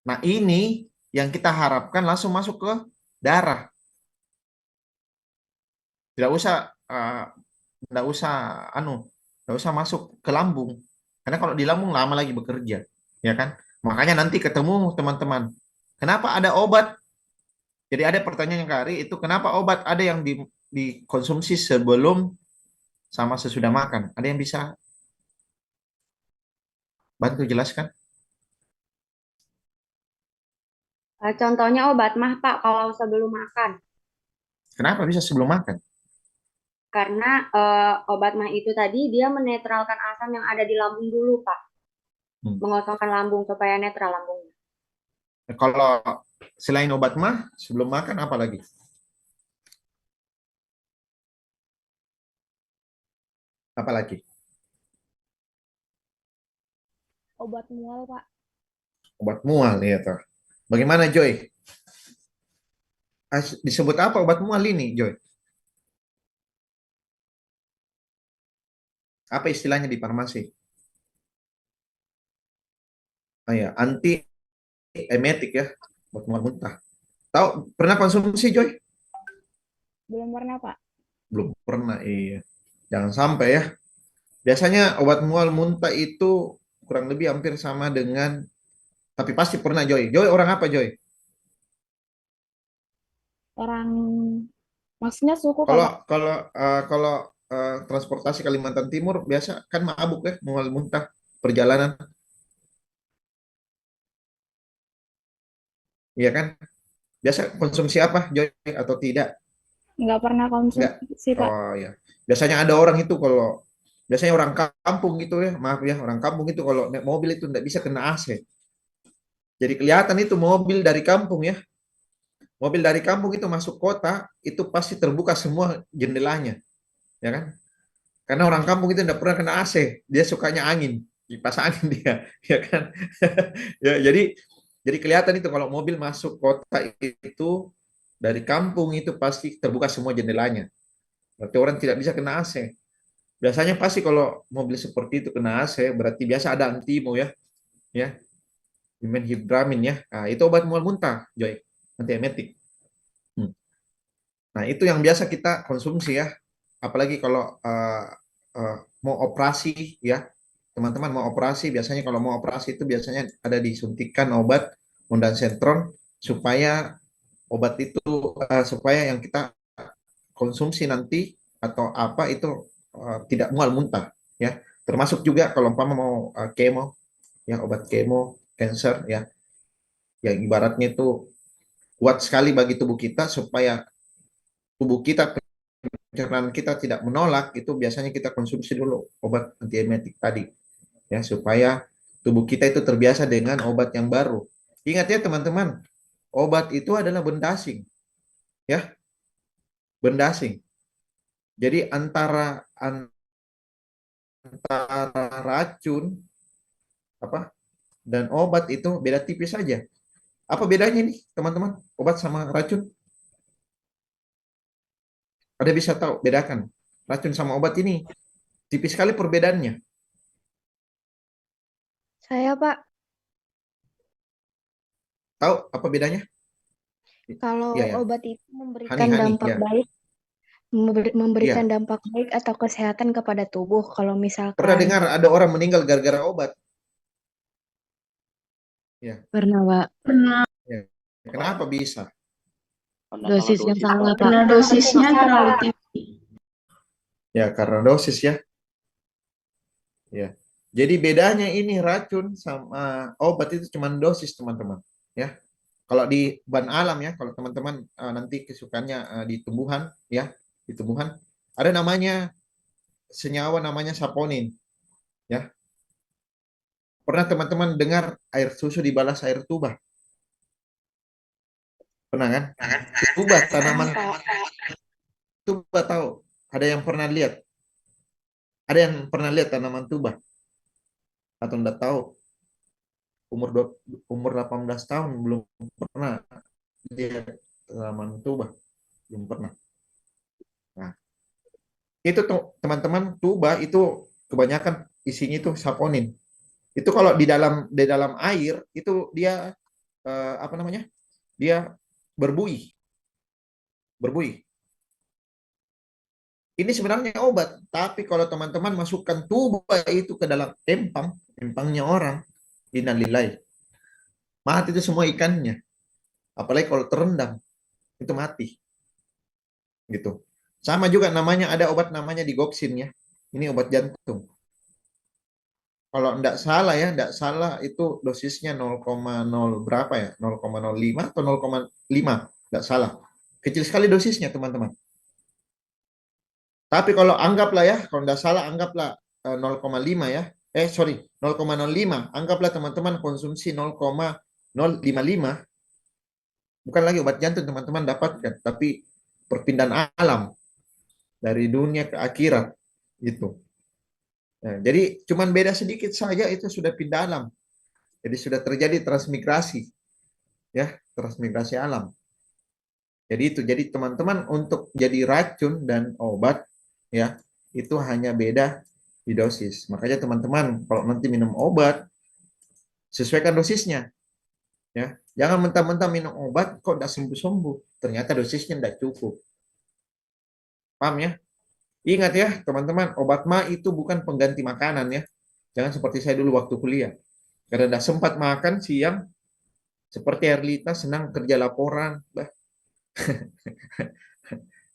A: nah ini yang kita harapkan langsung masuk ke darah. Tidak usah tidak usah tidak usah masuk ke lambung. Karena kalau di lambung lama lagi bekerja, ya kan? Makanya nanti ketemu teman-teman. Kenapa ada obat? Jadi ada pertanyaan yang kari itu kenapa obat ada yang dikonsumsi sebelum sama sesudah makan? Ada yang bisa bantu jelaskan?
B: Contohnya obat mah Pak kalau sebelum makan.
A: Kenapa bisa sebelum makan?
B: Karena obat mah itu tadi dia menetralkan asam yang ada di lambung dulu Pak.
A: Hmm.
B: Mengosongkan lambung supaya netral lambungnya.
A: Kalau selain obat mah sebelum makan apa lagi? Apa lagi?
B: Obat mual Pak.
A: Obat mual ya toh. Bagaimana Joy? Disebut apa obat mual ini Joy? Apa istilahnya di farmasi? Ah ya, anti emetik ya, obat mual muntah. Tahu pernah konsumsi Joy?
B: Belum pernah Pak.
A: Belum pernah, iya. Jangan sampai ya. Biasanya obat mual muntah itu kurang lebih hampir sama dengan, tapi pasti pernah Joy. Joy orang apa Joy?
B: Orang maksudnya suku
A: Kalau
B: Pak.
A: kalau transportasi Kalimantan Timur biasa kan mabuk ya, mual muntah perjalanan, iya kan? Biasa konsumsi apa Joy atau tidak?
B: Nggak pernah
A: Enggak.
B: konsumsi Pak.
A: Oh ya. Biasanya ada orang itu kalau biasanya orang kampung gitu ya, maaf ya, orang kampung itu kalau naik mobil itu enggak bisa kena AC. Jadi kelihatan itu mobil dari kampung ya. Mobil dari kampung itu masuk kota, itu pasti terbuka semua jendelanya, ya kan? Karena orang kampung itu enggak pernah kena AC, dia sukanya angin, kipas angin dia, ya kan? Ya, jadi kelihatan itu kalau mobil masuk kota itu dari kampung itu pasti terbuka semua jendelanya. Berarti orang tidak bisa kena AC. Biasanya pasti kalau mobil seperti itu kena AC, berarti biasa ada antimo ya, ya, dimenhidramin ya. Nah, itu obat mual muntah, Joy, antiemetik. Hmm. Nah, itu yang biasa kita konsumsi ya. Apalagi kalau mau operasi ya, teman-teman mau operasi, biasanya kalau mau operasi itu biasanya ada disuntikan obat ondansetron supaya obat itu supaya yang kita konsumsi nanti atau apa itu tidak mual muntah ya, termasuk juga kalau umpama mau kemo ya, obat kemo cancer ya, yang ibaratnya itu kuat sekali bagi tubuh kita supaya tubuh kita, pencernaan kita tidak menolak, itu biasanya kita konsumsi dulu obat antiemetik tadi ya, supaya tubuh kita itu terbiasa dengan obat yang baru. Ingat ya teman-teman, obat itu adalah benda asing ya, benda asing. Jadi antara racun apa dan obat itu beda tipis saja. Apa bedanya nih teman-teman? Obat sama racun? Ada bisa tahu bedakan racun sama obat ini? Tipis sekali perbedaannya.
B: Saya Pak,
A: Tahu apa bedanya?
B: kalau
A: Iya ya.
B: obat itu
A: Hani
B: memberikan
A: Hani
B: dampak
A: ya.
B: baik, memberikan
A: Iya.
B: dampak baik atau kesehatan kepada tubuh. Kalau
A: Pernah
B: misalkan
A: dengar ada orang meninggal gara-gara obat? Ya.
B: pernah Pak,
A: Ya. Kenapa bisa?
C: Karena
B: dosis yang
C: dosisnya
B: salah Pak.
E: Karena dosisnya terlalu tinggi.
A: Ya karena dosis ya. Ya. Jadi bedanya ini racun sama obat itu cuma dosis teman-teman. Ya. Kalau di ban alam ya, kalau teman-teman nanti kesukaannya di tumbuhan ya, di tumbuhan ada namanya senyawa namanya saponin ya. Pernah teman-teman dengar air susu dibalas air tuba? Pernah kan? Tuba,
E: Pernah,
A: tanaman
E: Pak.
A: tuba tahu? Ada yang pernah lihat? Ada yang pernah lihat tanaman tuba? Atau enggak tahu? Umur umur 18 tahun belum pernah lihat tanaman tuba, belum pernah. Nah, itu tuh teman-teman, tuba itu kebanyakan isinya itu saponin. Itu kalau di dalam air itu dia apa namanya? Dia berbuih, berbuih. Ini sebenarnya obat, tapi kalau teman-teman masukkan tuba itu ke dalam empangnya orang, innalillahi, mati itu semua ikannya. Apalagi kalau terendam, itu mati, gitu. Sama juga namanya, ada obat namanya digoksin ya. Ini obat jantung. Kalau enggak salah itu dosisnya 0,0 berapa ya? 0,05 atau 0,5, enggak salah. Kecil sekali dosisnya, teman-teman. Tapi kalau anggaplah ya, kalau enggak salah anggaplah 0,5 ya. Sorry, 0,05. Anggaplah teman-teman konsumsi 0,055. Bukan lagi obat jantung teman-teman dapatkan, tapi perpindahan alam dari dunia ke akhirat gitu. Nah, jadi cuman beda sedikit saja itu sudah pindah alam. Jadi sudah terjadi transmigrasi ya, transmigrasi alam. Jadi itu, jadi teman-teman untuk jadi racun dan obat ya, itu hanya beda di dosis. Makanya teman-teman kalau nanti minum obat, sesuaikan dosisnya ya. Jangan mentah-mentah minum obat kok udah sembuh-sembuh, ternyata dosisnya tidak cukup. Paham ya? Ingat ya teman-teman, obat mah itu bukan pengganti makanan ya. Jangan seperti saya dulu waktu kuliah. Karena tidak sempat makan siang, seperti Erlita senang kerja laporan,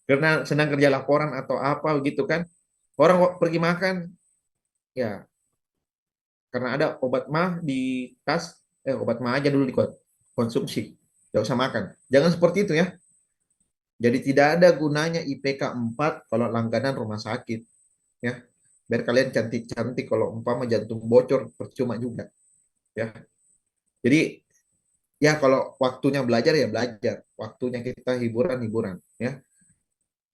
A: karena senang kerja laporan atau apa gitu kan. Orang pergi makan, ya karena ada obat mah di tas, obat mah aja dulu dikonsumsi. Tidak usah makan. Jangan seperti itu ya. Jadi tidak ada gunanya IPK 4 kalau langganan rumah sakit. Ya, biar kalian cantik-cantik, kalau umpama jantung bocor percuma juga. Ya, jadi ya kalau waktunya belajar ya belajar, waktunya kita hiburan ya.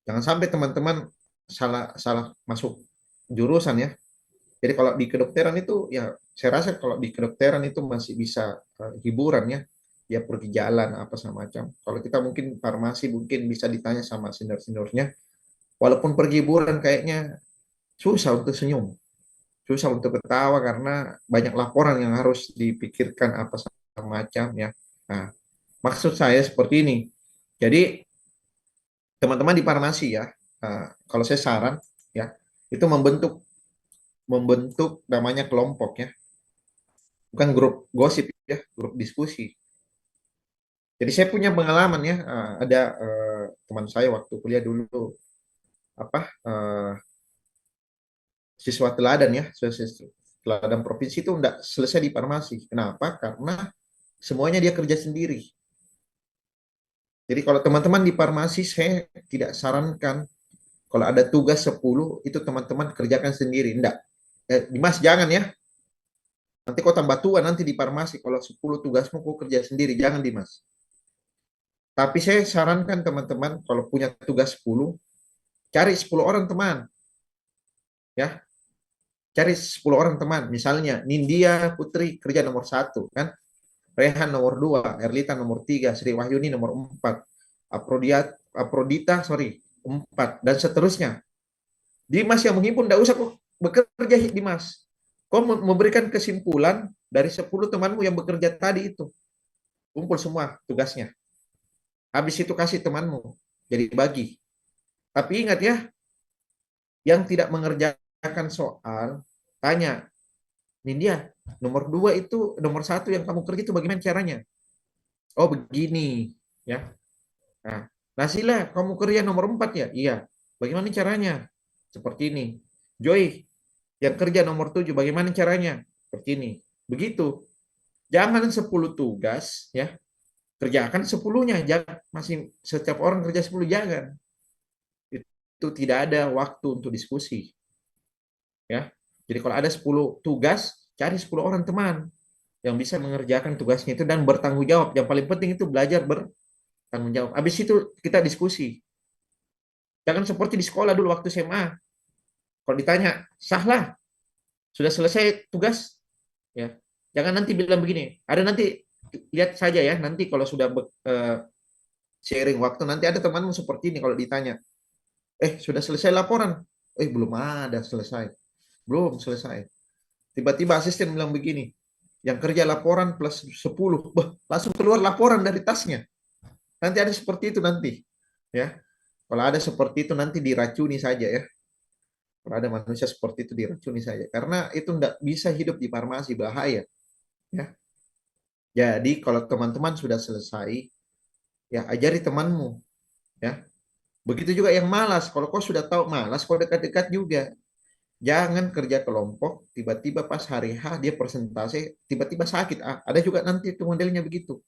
A: Jangan sampai teman-teman salah salah masuk jurusan ya. Jadi kalau di kedokteran itu ya, saya rasa kalau di kedokteran itu masih bisa hiburan ya. Ya pergi jalan apa semacam. Kalau kita mungkin farmasi mungkin bisa ditanya sama senior-seniornya. Walaupun pergi hiburan kayaknya susah untuk senyum, susah untuk ketawa karena banyak laporan yang harus dipikirkan apa semacam ya. Nah, maksud saya seperti ini. Jadi teman-teman di farmasi ya, kalau saya saran ya, itu membentuk membentuk namanya kelompok ya, bukan grup gosip ya, grup diskusi. Jadi saya punya pengalaman ya, ada teman saya waktu kuliah dulu apa siswa teladan ya, siswa teladan provinsi itu enggak selesai di farmasi. Kenapa? Karena semuanya dia kerja sendiri. Jadi kalau teman-teman di farmasi, saya tidak sarankan kalau ada tugas 10 itu teman-teman kerjakan sendiri. Enggak. Dimas jangan ya. Nanti kau tambah tua nanti di farmasi kalau 10 tugasmu kau kerja sendiri. Jangan Dimas. Tapi saya sarankan teman-teman kalau punya tugas 10, cari 10 orang teman. Ya, cari 10 orang teman. Misalnya Nindya Putri kerja nomor 1 kan. Rehan nomor 2, Erlita nomor 3, Sri Wahyuni nomor 4, Aprodita, sorry, 4, dan seterusnya. Dimas yang menghimpun, tidak usah kok bekerja Dimas. Kau memberikan kesimpulan dari 10 temanmu yang bekerja tadi itu. Kumpul semua tugasnya. Habis itu kasih temanmu. Jadi bagi. Tapi ingat ya, yang tidak mengerjakan soal, tanya, Nindya, nomor 2 itu, nomor 1 yang kamu kerja itu bagaimana caranya? Oh begini, ya. Nah, Nasila, kamu kerja nomor 4 ya? Iya. Bagaimana caranya? Seperti ini. Joy, yang kerja nomor 7, bagaimana caranya? Seperti ini. Begitu. Jangan 10 tugas, ya. Kerjakan 10-nya. Jangan, masih setiap orang kerja 10, jangan. Itu tidak ada waktu untuk diskusi. Ya. Jadi kalau ada 10 tugas, cari 10 orang teman yang bisa mengerjakan tugasnya itu dan bertanggung jawab. Yang paling penting itu belajar bertanggung Tanggung jawab. Habis itu kita diskusi. Jangan seperti di sekolah dulu waktu SMA. Kalau ditanya, sahlah, sudah selesai tugas, ya. Jangan nanti bilang begini. Ada nanti lihat saja ya. Nanti kalau sudah sharing waktu, nanti ada temanmu seperti ini kalau ditanya, sudah selesai laporan? Belum ada selesai. Belum selesai. Tiba-tiba asisten bilang begini, yang kerja laporan plus 10, langsung keluar laporan dari tasnya. Nanti ada seperti itu nanti, ya. Kalau ada seperti itu nanti diracuni saja ya. Kalau ada manusia seperti itu diracuni saja, karena itu tidak bisa hidup di farmasi, bahaya, ya. Jadi kalau teman-teman sudah selesai, ya ajari temanmu, ya. Begitu juga yang malas, kalau kau sudah tahu malas, kau dekat-dekat juga. Jangan kerja kelompok, tiba-tiba pas hari H dia presentasi, tiba-tiba sakit. Ada juga nanti itu modelnya begitu.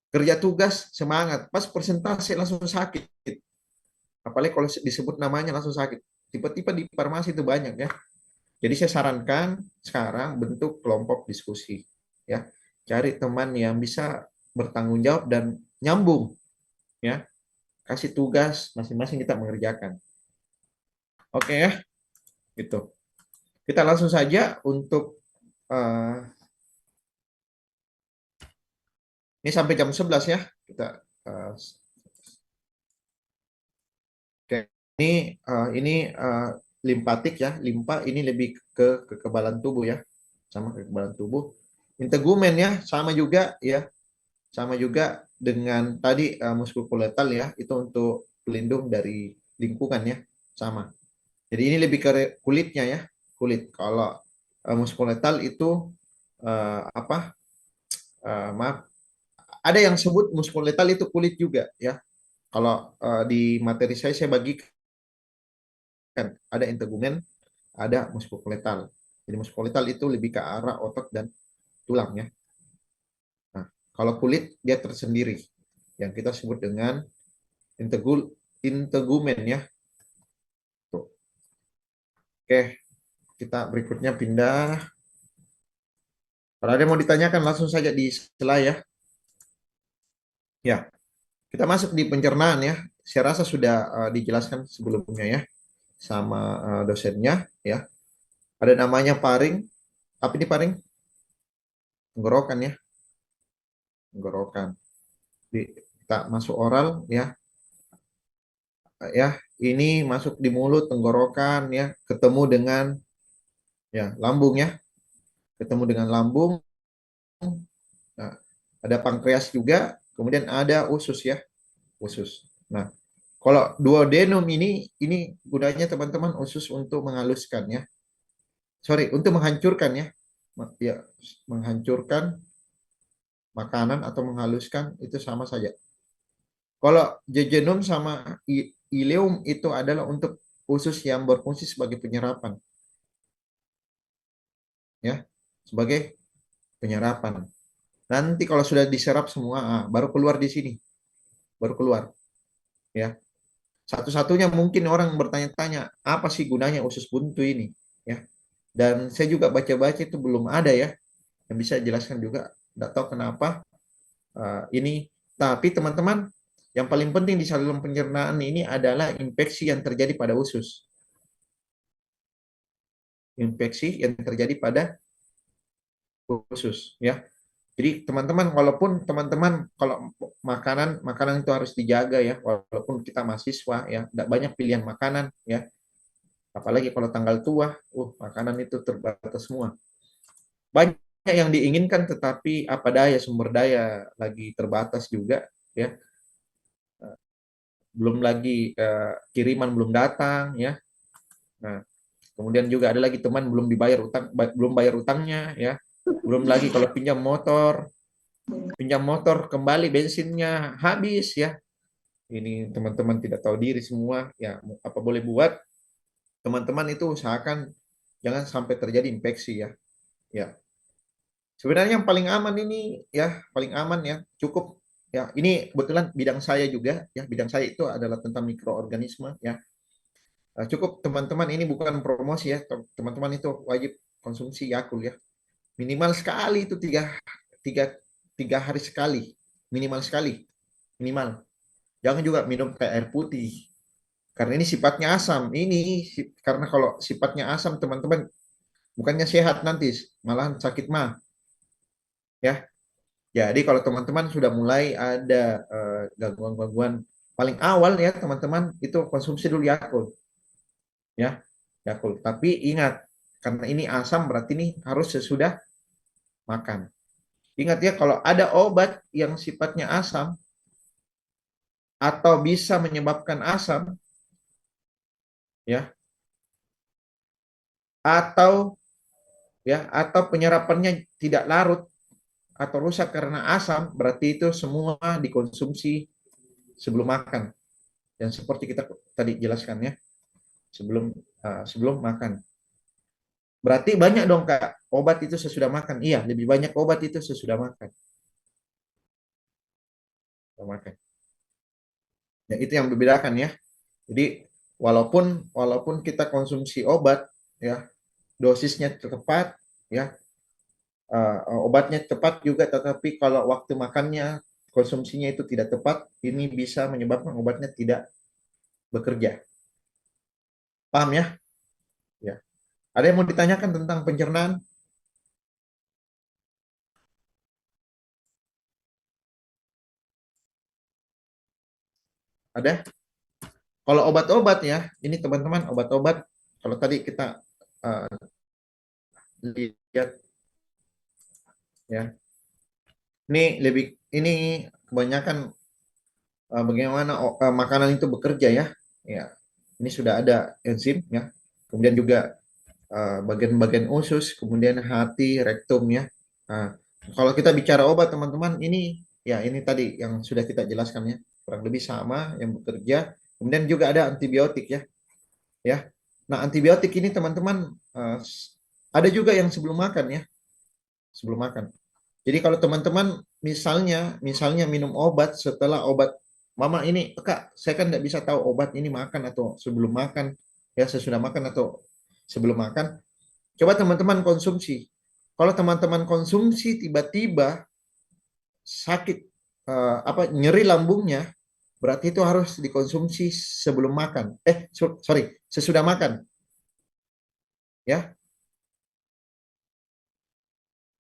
A: Kerja tugas semangat, pas presentasi langsung sakit. Apalagi kalau disebut namanya langsung sakit. Tiba-tiba di farmasi itu banyak ya. Jadi saya sarankan sekarang bentuk kelompok diskusi, ya. Cari teman yang bisa bertanggung jawab dan nyambung, ya. Kasih tugas masing-masing kita mengerjakan. Oke ya, gitu. Kita langsung saja untuk ini sampai jam 11 ya. Kita oke. Ini limpatik ya. Limpa ini lebih ke kekebalan tubuh ya. Sama kekebalan tubuh. Integumen ya, sama juga ya. Sama juga dengan tadi muskuloskeletal ya, itu untuk pelindung dari lingkungan ya, sama. Jadi ini lebih ke kulitnya ya, kulit. Kalau muskuloskeletal itu maaf, ada yang sebut muskuloskeletal itu kulit juga ya. Kalau di materi saya bagikan ada integumen, ada muskuloskeletal. Jadi muskuloskeletal itu lebih ke arah otot dan tulang ya. Nah, kalau kulit dia tersendiri yang kita sebut dengan integumen ya. Tuh. Oke, kita berikutnya pindah. Kalau ada yang mau ditanyakan langsung saja di slide ya. Ya, kita masuk di pencernaan ya. Saya rasa sudah dijelaskan sebelumnya ya sama dosennya ya. Ada namanya paring. Apa ini paring? Tenggorokan ya. Tenggorokan. Kita masuk oral ya. Ya, ini masuk di mulut, tenggorokan ya, ketemu dengan ya lambung ya. Ketemu dengan lambung. Nah, ada pankreas juga, kemudian ada usus ya. Usus. Nah, kalau duodenum ini gunanya teman-teman usus untuk menghaluskan ya. Sorry, untuk menghancurkan ya. Ya, menghancurkan makanan atau menghaluskan itu sama saja. Kalau jejunum sama ileum itu adalah untuk usus yang berfungsi sebagai penyerapan. Ya, sebagai penyerapan. Nanti kalau sudah diserap semua, baru keluar di sini. Baru keluar. Ya. Satu-satunya mungkin orang bertanya-tanya, apa sih gunanya usus buntu ini? Ya. Dan saya juga baca-baca itu belum ada ya yang bisa jelaskan juga. Tidak tahu kenapa ini. Tapi teman-teman, yang paling penting di saluran pencernaan ini adalah infeksi yang terjadi pada usus. Infeksi yang terjadi pada usus, ya. Jadi teman-teman, walaupun teman-teman kalau makanan itu harus dijaga ya, walaupun kita mahasiswa ya, tidak banyak pilihan makanan ya. Apalagi kalau tanggal tua, makanan itu terbatas semua. Banyak yang diinginkan tetapi apa daya, sumber daya lagi terbatas juga ya. Belum lagi kiriman belum datang ya. Nah, kemudian juga ada lagi teman belum bayar utangnya ya. Belum lagi kalau pinjam motor kembali bensinnya habis ya. Ini teman-teman tidak tahu diri semua ya. Apa boleh buat? Teman-teman itu usahakan jangan sampai terjadi infeksi ya. Ya. Sebenarnya yang paling aman ini ya, paling aman ya, cukup ya. Ini kebetulan bidang saya juga ya. Bidang saya itu adalah tentang mikroorganisme ya. Cukup teman-teman, ini bukan promosi ya. Teman-teman itu wajib konsumsi Yakult ya. Minimal sekali itu tiga hari sekali minimal sekali, minimal. Jangan juga minum kayak air putih, karena ini sifatnya asam. Karena kalau sifatnya asam, teman-teman, bukannya sehat nanti, malahan sakit mah. Ya, jadi kalau teman-teman sudah mulai ada gangguan-gangguan, paling awal ya teman-teman itu konsumsi dulu Yakult, ya, Yakult. Tapi ingat, karena ini asam berarti ini harus sesudah makan. Ingat ya, kalau ada obat yang sifatnya asam atau bisa menyebabkan asam, ya, atau penyerapannya tidak larut atau rusak karena asam, berarti itu semua dikonsumsi sebelum makan. Dan seperti kita tadi jelaskan ya, sebelum makan. Berarti banyak dong Kak, obat itu sesudah makan. Iya, lebih banyak obat itu sesudah makan. Ya, itu yang membedakan ya. Jadi walaupun kita konsumsi obat ya, dosisnya tepat ya, obatnya tepat juga, tetapi kalau waktu makannya konsumsinya itu tidak tepat, ini bisa menyebabkan obatnya tidak bekerja. Paham ya? Ya. Ada yang mau ditanyakan tentang pencernaan? Ada? Kalau obat-obat ya, ini teman-teman obat-obat, kalau tadi kita lihat ya, ini kebanyakan bagaimana makanan itu bekerja ya. Ya, ini sudah ada enzim ya. Kemudian juga bagian-bagian usus, kemudian hati, rektum ya. Nah, kalau kita bicara obat teman-teman, ini tadi yang sudah kita jelaskan ya, kurang lebih sama yang bekerja. Kemudian juga ada antibiotik ya. Ya. Nah, antibiotik ini teman-teman ada juga yang sebelum makan ya. Sebelum makan. Jadi kalau teman-teman misalnya minum obat setelah obat, Mama ini Kak, saya kan tidak bisa tahu obat ini makan atau sebelum makan, ya sesudah makan atau sebelum makan. Coba teman-teman konsumsi. Kalau teman-teman konsumsi tiba-tiba sakit nyeri lambungnya, berarti itu harus dikonsumsi sebelum makan. Sesudah makan. Ya.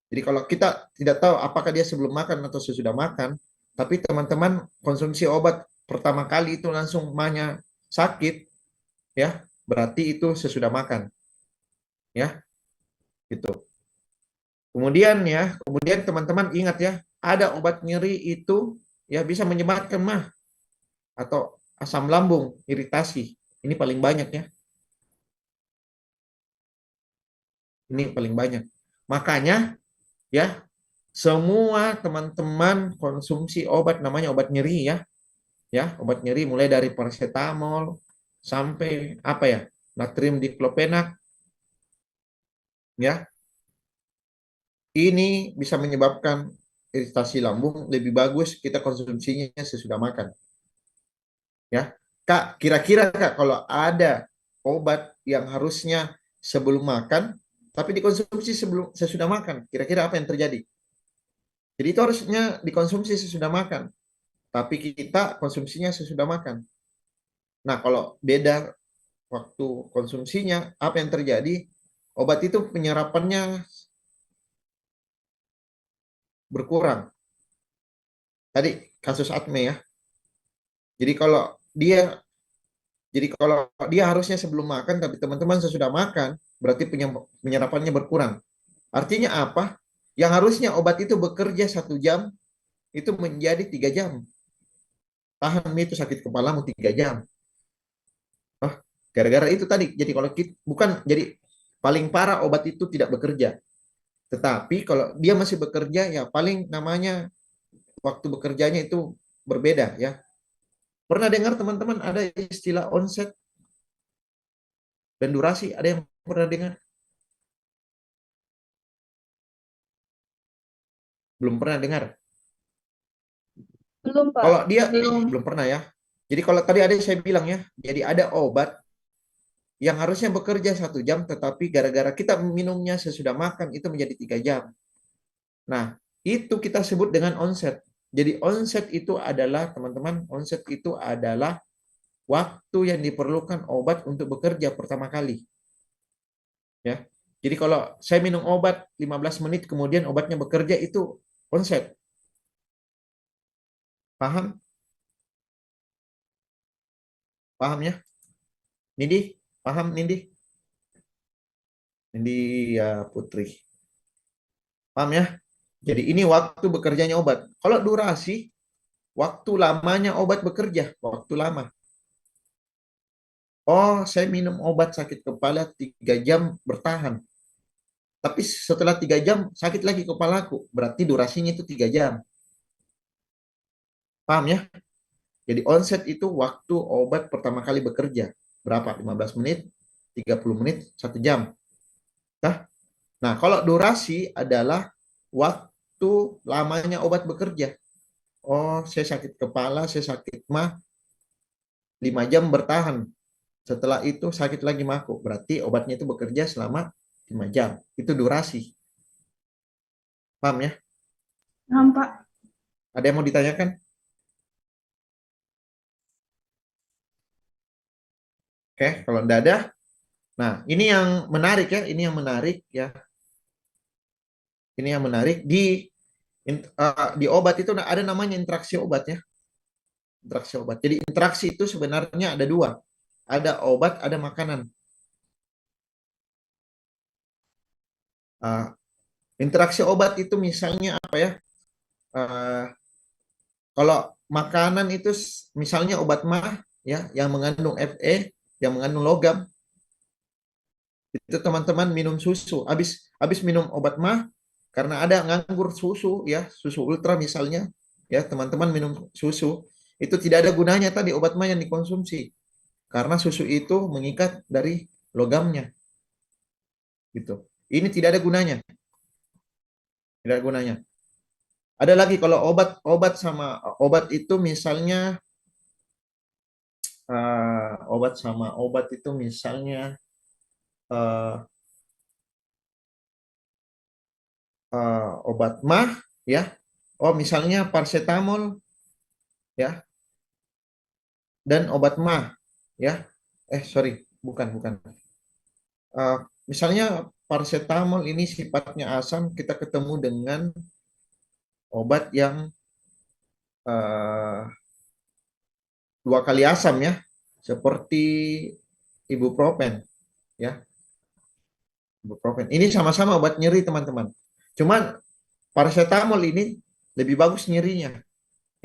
A: Jadi kalau kita tidak tahu apakah dia sebelum makan atau sesudah makan, tapi teman-teman konsumsi obat pertama kali itu langsung mahnya sakit, ya berarti itu sesudah makan, ya gitu. Kemudian teman-teman ingat ya, ada obat nyeri itu ya bisa menyebabkan mah atau asam lambung, iritasi. Ini paling banyak ya. Ini paling banyak. Makanya ya, semua teman-teman konsumsi obat namanya obat nyeri ya. Ya, obat nyeri mulai dari paracetamol sampai natrium diklopenak. Ya. Ini bisa menyebabkan iritasi lambung, lebih bagus kita konsumsinya sesudah makan. Ya. Kak, kira-kira Kak kalau ada obat yang harusnya sebelum makan tapi dikonsumsi sesudah makan, kira-kira apa yang terjadi? Jadi itu harusnya dikonsumsi sesudah makan, tapi kita konsumsinya sesudah makan. Nah, kalau beda waktu konsumsinya, apa yang terjadi? Obat itu penyerapannya berkurang. Tadi kasus akne ya. Jadi kalau dia harusnya sebelum makan, tapi teman-teman sesudah makan, berarti penyerapannya berkurang. Artinya apa? Yang harusnya obat itu bekerja 1 jam, itu menjadi 3 jam. Tahan itu sakit kepalamu 3 jam. Gara-gara itu tadi. Jadi kalau jadi paling parah obat itu tidak bekerja. Tetapi kalau dia masih bekerja ya paling namanya waktu bekerjanya itu berbeda ya. Pernah dengar teman-teman ada istilah onset dan durasi? Ada yang pernah dengar? Belum pernah dengar?
B: Belum, Pak.
A: Kalau dia belum pernah ya. Jadi kalau tadi ada saya bilang ya, jadi ada obat yang harusnya bekerja 1 jam, tetapi gara-gara kita minumnya sesudah makan itu menjadi 3 jam. Nah, itu kita sebut dengan onset. Jadi onset itu adalah, teman-teman, onset itu adalah waktu yang diperlukan obat untuk bekerja pertama kali. Ya. Jadi kalau saya minum obat 15 menit kemudian obatnya bekerja, itu onset. Paham? Paham ya? Nindi? Paham Nindi? Nindi ya Putri. Paham ya? Jadi ini waktu bekerjanya obat. Kalau durasi, waktu lamanya obat bekerja, waktu lama. Oh, saya minum obat sakit kepala 3 jam bertahan. Tapi setelah 3 jam sakit lagi kepalaku. Berarti durasinya itu 3 jam. Paham ya? Jadi onset itu waktu obat pertama kali bekerja. Berapa? 15 menit, 30 menit, 1 jam. Nah, kalau durasi adalah waktu lamanya obat bekerja. Oh, saya sakit kepala, saya sakit mah 5 jam bertahan. Setelah itu sakit lagi mako. Berarti obatnya itu bekerja selama 5 jam. Itu durasi. Paham ya?
E: Paham, Pak.
A: Ada yang mau ditanyakan? Oke, kalau tidak ada. Nah, ini yang menarik ya. Ini yang menarik ya. Ini yang menarik. Di obat itu ada namanya interaksi obat ya. Interaksi obat. Jadi interaksi itu sebenarnya ada 2. Ada obat, ada makanan. Interaksi obat itu misalnya apa ya? Kalau makanan itu misalnya obat mah ya, yang mengandung Fe, yang mengandung logam. Itu teman-teman minum susu. Habis minum obat mah, karena ada nganggur susu ya, susu ultra misalnya, ya teman-teman minum susu, itu tidak ada gunanya tadi obat mah yang dikonsumsi. Karena susu itu mengikat dari logamnya. Gitu. Ini tidak ada gunanya. Tidak ada gunanya. Ada lagi kalau obat sama obat itu misalnya obat sama obat itu misalnya obat mah ya. Oh, misalnya paracetamol ya, dan obat mah ya. Sorry, bukan. Misalnya paracetamol ini sifatnya asam, kita ketemu dengan obat yang 2 kali asam ya, seperti ibuprofen ya. Ibuprofen. Ini sama-sama obat nyeri, teman-teman. Cuman paracetamol ini lebih bagus nyerinya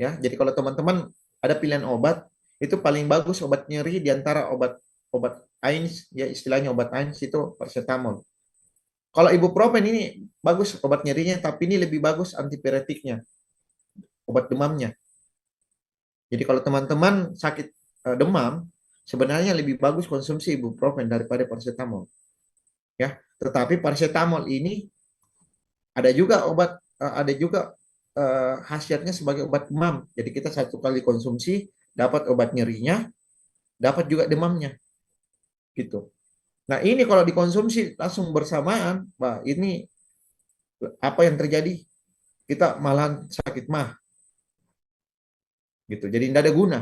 A: ya. Jadi kalau teman-teman ada pilihan obat, itu paling bagus obat nyeri di antara obat AINS ya, istilahnya obat AINS itu paracetamol. Kalau ibuprofen ini bagus obat nyerinya, tapi ini lebih bagus antipiretiknya, obat demamnya. Jadi kalau teman-teman sakit demam, sebenarnya lebih bagus konsumsi ibuprofen daripada paracetamol. Ya, tetapi paracetamol ini ada juga khasiatnya sebagai obat demam. Jadi kita 1 kali konsumsi dapat obat nyerinya, dapat juga demamnya. Gitu. Nah, ini kalau dikonsumsi langsung bersamaan, Pak, ini apa yang terjadi? Kita malahan sakit mah. Gitu. Jadi tidak ada guna.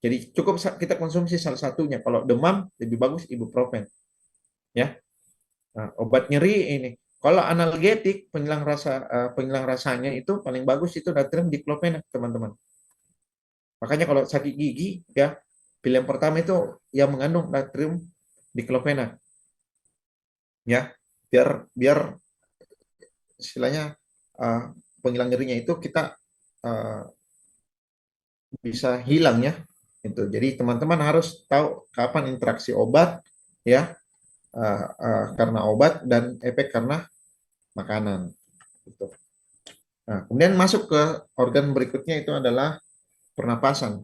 A: Jadi cukup kita konsumsi salah satunya. Kalau demam lebih bagus ibuprofen. Ya. Nah, obat nyeri ini. Kalau analgetik penghilang rasanya itu paling bagus itu natrium diklofenak, teman-teman. Makanya kalau sakit gigi ya, pilihan pertama itu yang mengandung natrium diklofenak. Ya, biar istilahnya penghilang nyerinya itu kita bisa hilang ya. Itu. Jadi teman-teman harus tahu kapan interaksi obat ya, karena obat dan efek karena makanan. Gitu. Nah, kemudian masuk ke organ berikutnya itu adalah pernapasan.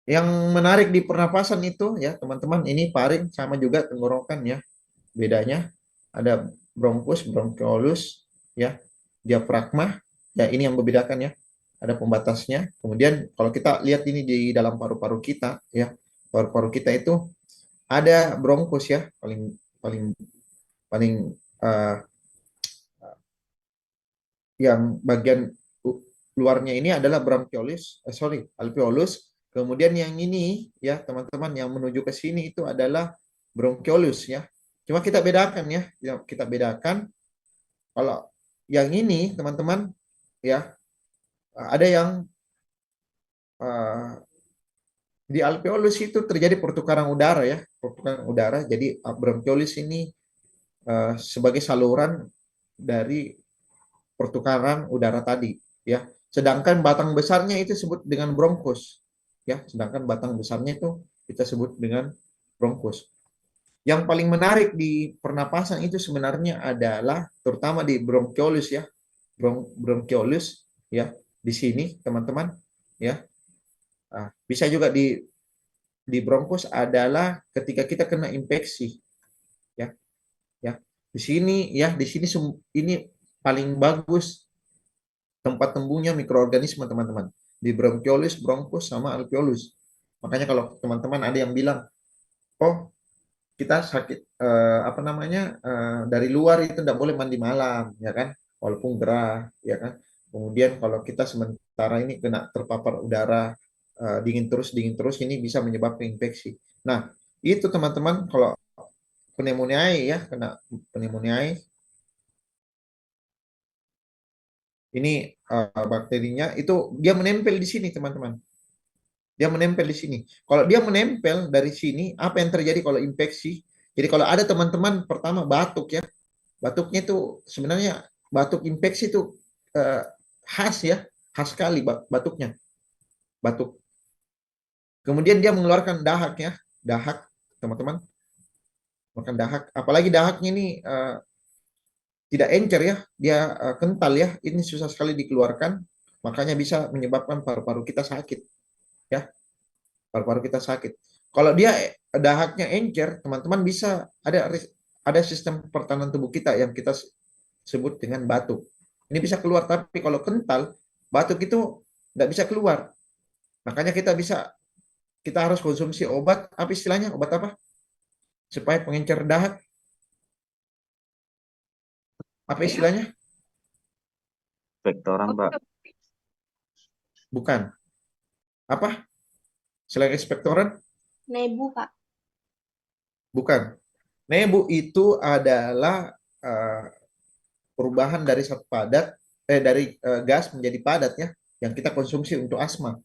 A: Yang menarik di pernapasan itu ya teman-teman, ini paring sama juga tenggorokan ya. Bedanya ada bronkus, bronkiolus ya, diafragma ya, ini yang membedakan ya. Ada pembatasnya. Kemudian kalau kita lihat ini di dalam paru-paru kita ya, paru-paru kita itu ada bronkus ya, paling yang bagian luarnya ini adalah alveolus. Kemudian yang ini ya teman-teman yang menuju ke sini itu adalah bronchiolus ya. Cuma kita bedakan ya, kita bedakan kalau yang ini teman-teman ya ada yang di alveolus itu terjadi pertukaran udara ya, pertukaran udara. Jadi bronchiolus ini sebagai saluran dari pertukaran udara tadi ya. Sedangkan batang besarnya itu disebut dengan bronkus ya. Sedangkan batang besarnya itu kita sebut dengan bronkus. Yang paling menarik di pernapasan itu sebenarnya adalah terutama di bronchiolus ya. Bronchiolus ya di sini teman-teman ya. Bisa juga di bronkus adalah ketika kita kena infeksi ya. Ya. Di sini ini paling bagus tempat tumbuhnya mikroorganisme teman-teman di bronchiolus, bronkus sama alveolus. Makanya kalau teman-teman ada yang bilang, oh kita sakit dari luar itu tidak boleh mandi malam ya kan, walaupun gerah ya kan. Kemudian kalau kita sementara ini kena terpapar udara dingin terus ini bisa menyebabkan infeksi. Nah itu teman-teman kalau pneumoniae ya, kena pneumoniae ini bakterinya itu dia menempel di sini teman-teman. Dia menempel di sini. Kalau dia menempel dari sini, apa yang terjadi kalau infeksi? Jadi kalau ada teman-teman pertama batuk ya, batuknya itu sebenarnya batuk infeksi itu khas ya, khas sekali batuknya, batuk. Kemudian dia mengeluarkan dahak ya, dahak teman-teman, makan dahak. Apalagi dahaknya ini tidak encer ya, dia kental ya, ini susah sekali dikeluarkan, makanya bisa menyebabkan paru-paru kita sakit ya, paru-paru kita sakit. Kalau dia dahaknya encer, teman-teman bisa ada sistem pertahanan tubuh kita yang kita sebut dengan batuk. Ini bisa keluar, tapi kalau kental, batuk itu nggak bisa keluar. Makanya kita harus konsumsi obat, apa istilahnya? Obat apa? Supaya pengencer dahak. Apa istilahnya?
F: Spektoran, Pak.
A: Bukan. Apa? Selain ekspektoran?
B: Nebu, Pak.
A: Bukan. Nebu itu adalah perubahan dari zat padat gas menjadi padat ya, yang kita konsumsi untuk asma.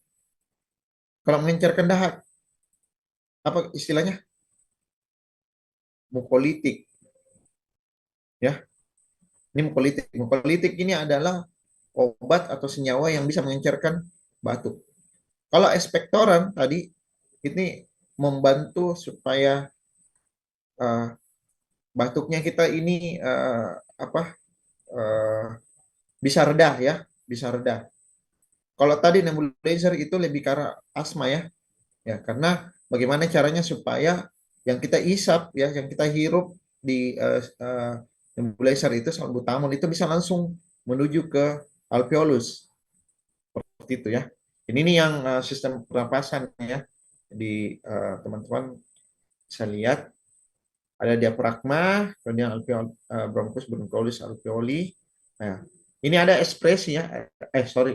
A: Kalau mengencerkan dahak, apa istilahnya? Mukolitik. Ya. Ini mukolitik. Mukolitik ini adalah obat atau senyawa yang bisa mengencerkan batuk. Kalau ekspektoran tadi ini membantu supaya batuknya kita ini bisa reda ya, bisa reda. Kalau tadi nebulizer itu lebih ke arah asma ya, karena bagaimana caranya supaya yang kita isap ya, yang kita hirup di nebulizer itu salbutamol itu bisa langsung menuju ke alveolus seperti itu ya. Ini yang sistem pernapasan ya, di teman-teman bisa lihat ada diafragma, kemudian bronkus, bronchiolus, alveoli. Nah, ini ada ekspresi ya,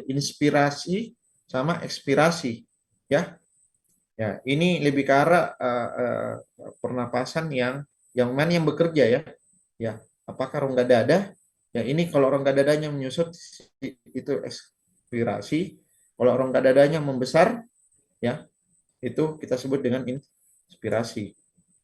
A: inspirasi sama ekspirasi ya. Ya, ini lebih ke arah pernapasan yang mana yang bekerja ya. Ya, apakah rongga dada? Ya, ini kalau rongga dadanya menyusut itu ekspirasi. Kalau rongga dadanya membesar ya, itu kita sebut dengan inspirasi.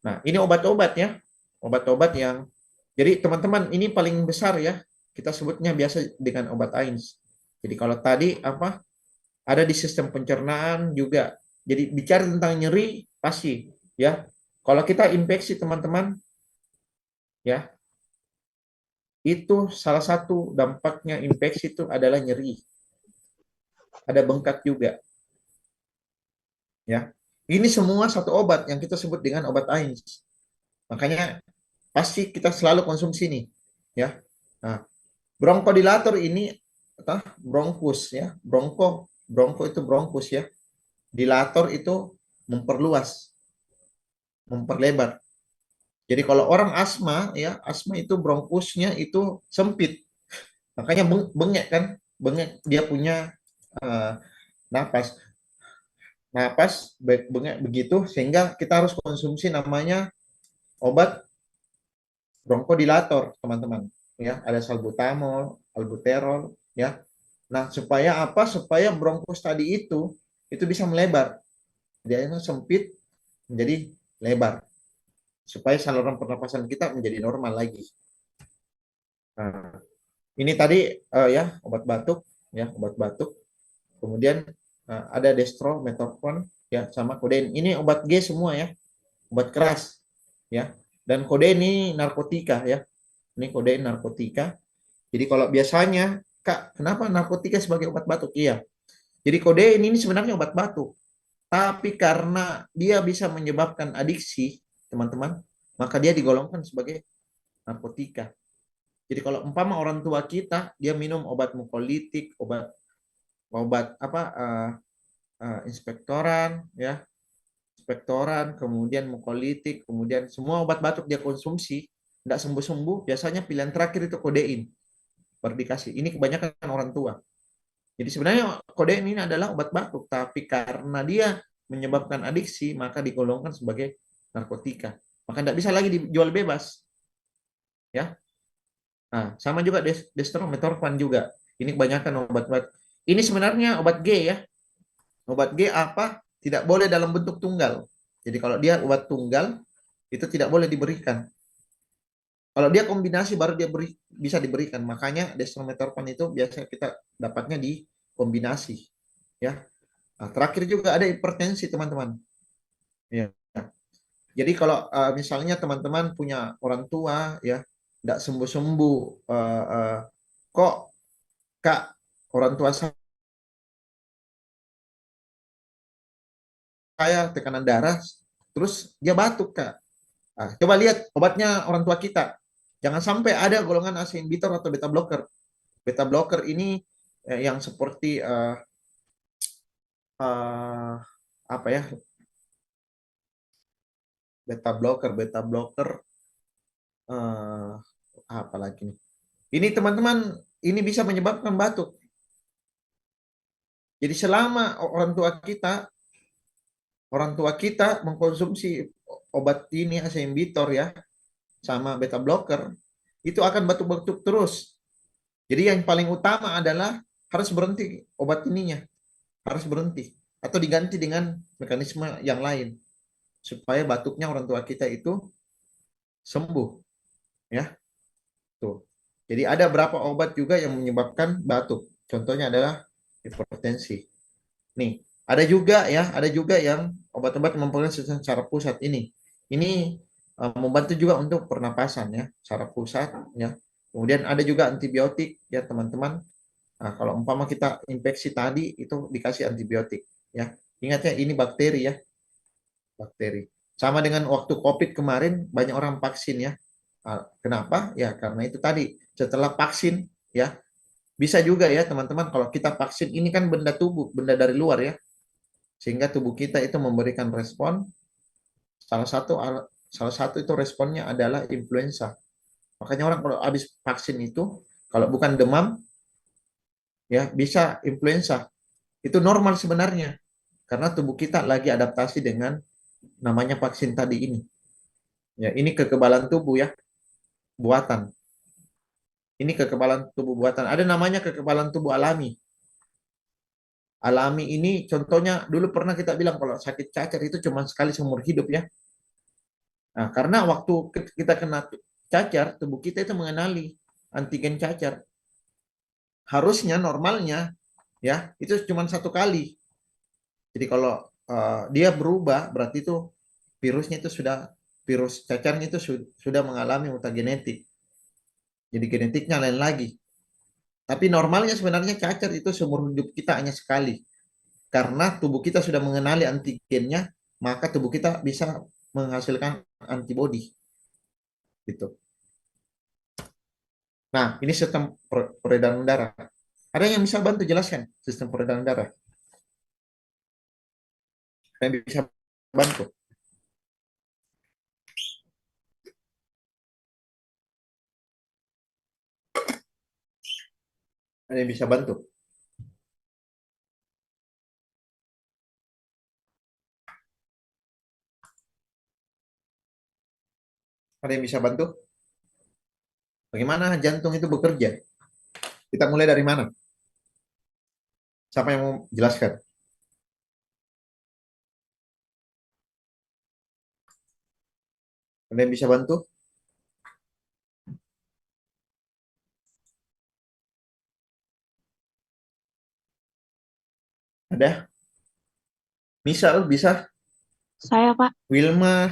A: Nah, ini obat-obat ya. Obat-obat yang jadi teman-teman ini paling besar ya. Kita sebutnya biasa dengan obat AINS. Jadi kalau tadi ada di sistem pencernaan juga. Jadi bicara tentang nyeri pasti ya. Kalau kita infeksi teman-teman ya, itu salah satu dampaknya infeksi itu adalah nyeri. Ada bengkak juga. Ya. Ini semua satu obat yang kita sebut dengan obat AINS. Makanya pasti kita selalu konsumsi nih, ya. Nah, bronkodilator ini bronkus ya. Bronko itu bronkus ya. Dilator itu memperluas, memperlebar. Jadi kalau orang asma ya, asma itu bronkusnya itu sempit. Makanya bengek kan, bengek dia punya eh, napas. Napas begitu sehingga kita harus konsumsi namanya obat bronkodilator, teman-teman. Ya, ada salbutamol, albuterol, ya. Nah, supaya apa? Supaya bronkus tadi itu bisa melebar. Dia sempit menjadi lebar. Supaya saluran pernapasan kita menjadi normal lagi. Nah, ini tadi ya obat batuk, ya obat batuk. Kemudian ada dextromethorphan, ya sama kodein. Ini obat G semua ya, obat keras, ya. Dan kodein ini narkotika ya. Ini kodein narkotika. Jadi kalau biasanya, Kak, kenapa narkotika sebagai obat batuk? Iya. Jadi kodein ini sebenarnya obat batuk. Tapi karena dia bisa menyebabkan adiksi, teman-teman, maka dia digolongkan sebagai narkotika. Jadi kalau umpama orang tua kita dia minum obat mukolitik, obat obat apa inspektoran, ya, inspektoran, kemudian mukolitik, kemudian semua obat batuk dia konsumsi, tidak sembuh-sembuh, biasanya pilihan terakhir itu kodein, baru dikasih. Ini kebanyakan orang tua. Jadi sebenarnya kodein ini adalah obat batuk, tapi karena dia menyebabkan adiksi, maka digolongkan sebagai narkotika. Maka tidak bisa lagi dijual bebas. Ya. Nah, sama juga dextromethorphan juga. Ini kebanyakan obat-obat. Ini sebenarnya obat G ya. Obat G apa? Tidak boleh dalam bentuk tunggal. Jadi kalau dia obat tunggal, itu tidak boleh diberikan. Kalau dia kombinasi baru dia bisa diberikan. Makanya dextromethorphan itu biasa kita dapatnya di kombinasi. Ya. Nah, terakhir juga ada hipertensi teman-teman. Ya. Jadi kalau misalnya teman-teman punya orang tua ya tidak sembuh-sembuh, kok Kak orang tua saya tekanan darah, terus dia batuk Kak. Nah, coba lihat obatnya orang tua kita. Jangan sampai ada golongan ACE inhibitor atau beta blocker. Beta blocker ini yang seperti uh, apa ya? Beta blocker uh, apa lagi nih? Ini teman-teman, ini bisa menyebabkan batuk. Jadi selama orang tua kita mengkonsumsi obat ini ACE inhibitor ya, sama beta blocker, itu akan batuk-batuk terus. Jadi yang paling utama adalah harus berhenti obat ininya, harus berhenti atau diganti dengan mekanisme yang lain supaya batuknya orang tua kita itu sembuh, ya. Tuh. Jadi ada beberapa obat juga yang menyebabkan batuk. Contohnya adalah hipertensi. Nih, ada juga yang obat-obat mempengaruhi sistem secara pusat ini. Ini membantu juga untuk pernapasan ya, secara pusat ya. Kemudian ada juga antibiotik ya, teman-teman. Nah, kalau umpama kita infeksi tadi itu dikasih antibiotik ya. Ingat ya, ini bakteri ya, bakteri. Sama dengan waktu COVID kemarin banyak orang vaksin ya. Nah, kenapa? Ya karena itu tadi setelah vaksin ya bisa juga ya teman-teman kalau kita vaksin ini kan benda tubuh, benda dari luar ya. Sehingga tubuh kita itu memberikan respon. Salah satu salah satu itu responnya adalah influenza. Makanya orang kalau habis vaksin itu kalau bukan demam ya bisa influenza. Itu normal sebenarnya karena tubuh kita lagi adaptasi dengan namanya vaksin tadi ini. Ya, ini kekebalan tubuh ya, buatan. Ini kekebalan tubuh buatan. Ada namanya kekebalan tubuh alami. Alami ini contohnya dulu pernah kita bilang kalau sakit cacar itu cuma sekali seumur hidup ya. Nah, karena waktu kita kena cacar, tubuh kita itu mengenali antigen cacar. Harusnya normalnya ya itu cuma satu kali. Jadi kalau dia berubah berarti itu virusnya itu virus cacarnya itu sudah mengalami mutagenetik. Jadi genetiknya lain lagi. Tapi normalnya sebenarnya cacar itu seumur hidup kita hanya sekali. Karena tubuh kita sudah mengenali antigennya, maka tubuh kita bisa menghasilkan antibodi. Gitu. Nah, ini sistem peredaran darah. Ada yang bisa bantu jelaskan sistem peredaran darah? Ada yang bisa bantu? Ada yang bisa bantu? Ada yang bisa bantu? Bagaimana jantung itu bekerja? Kita mulai dari mana? Siapa yang mau jelaskan? Ada yang bisa bantu? Ada? Misal bisa?
E: Saya, Pak.
A: Wilma,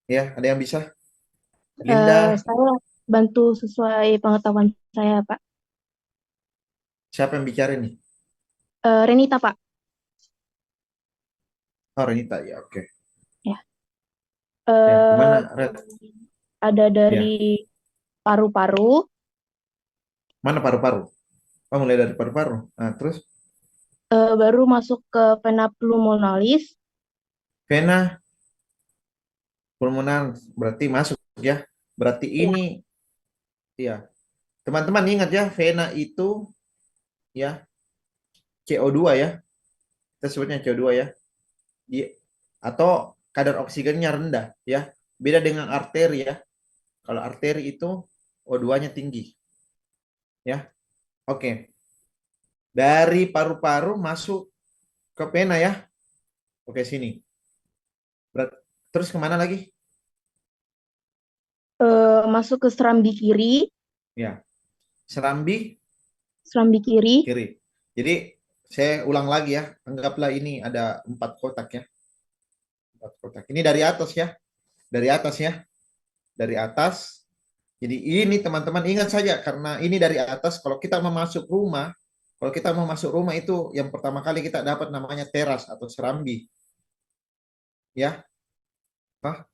A: ya, ada yang bisa? Linda,
E: Saya bantu sesuai pengetahuan saya, Pak.
A: siapa yang bicara nih?
E: Renita, Pak.
A: Oh, Renita, ya, oke.
E: Ya.
A: Ya, gimana,
E: Eh,
A: Red?
E: ada
A: Ya,
E: dari paru-paru,
A: mana paru-paru? Oh, mulai dari paru-paru. Nah, terus
E: baru masuk ke vena pulmonalis.
A: vena pulmonar berarti masuk ya. Berarti
E: Ya,
A: ini, ya, teman-teman ingat ya, vena itu ya CO2 ya. Kita sebutnya CO2 ya. Atau kadar oksigennya rendah ya. Beda dengan arteri ya. Kalau arteri itu O2-nya tinggi ya. Oke. Dari paru-paru masuk ke vena ya. Oke, sini. Terus kemana lagi?
E: masuk ke serambi kiri,
A: Ya, serambi
E: serambi kiri.
A: kiri. Jadi saya ulang lagi ya. Anggaplah ini ada 4 kotak ya. 4 kotak. Ini dari atas ya. Dari atas ya. Dari atas. Jadi ini teman-teman ingat saja karena ini dari atas. Kalau kita mau masuk rumah itu yang pertama kali kita dapat namanya teras atau serambi ya. Hah?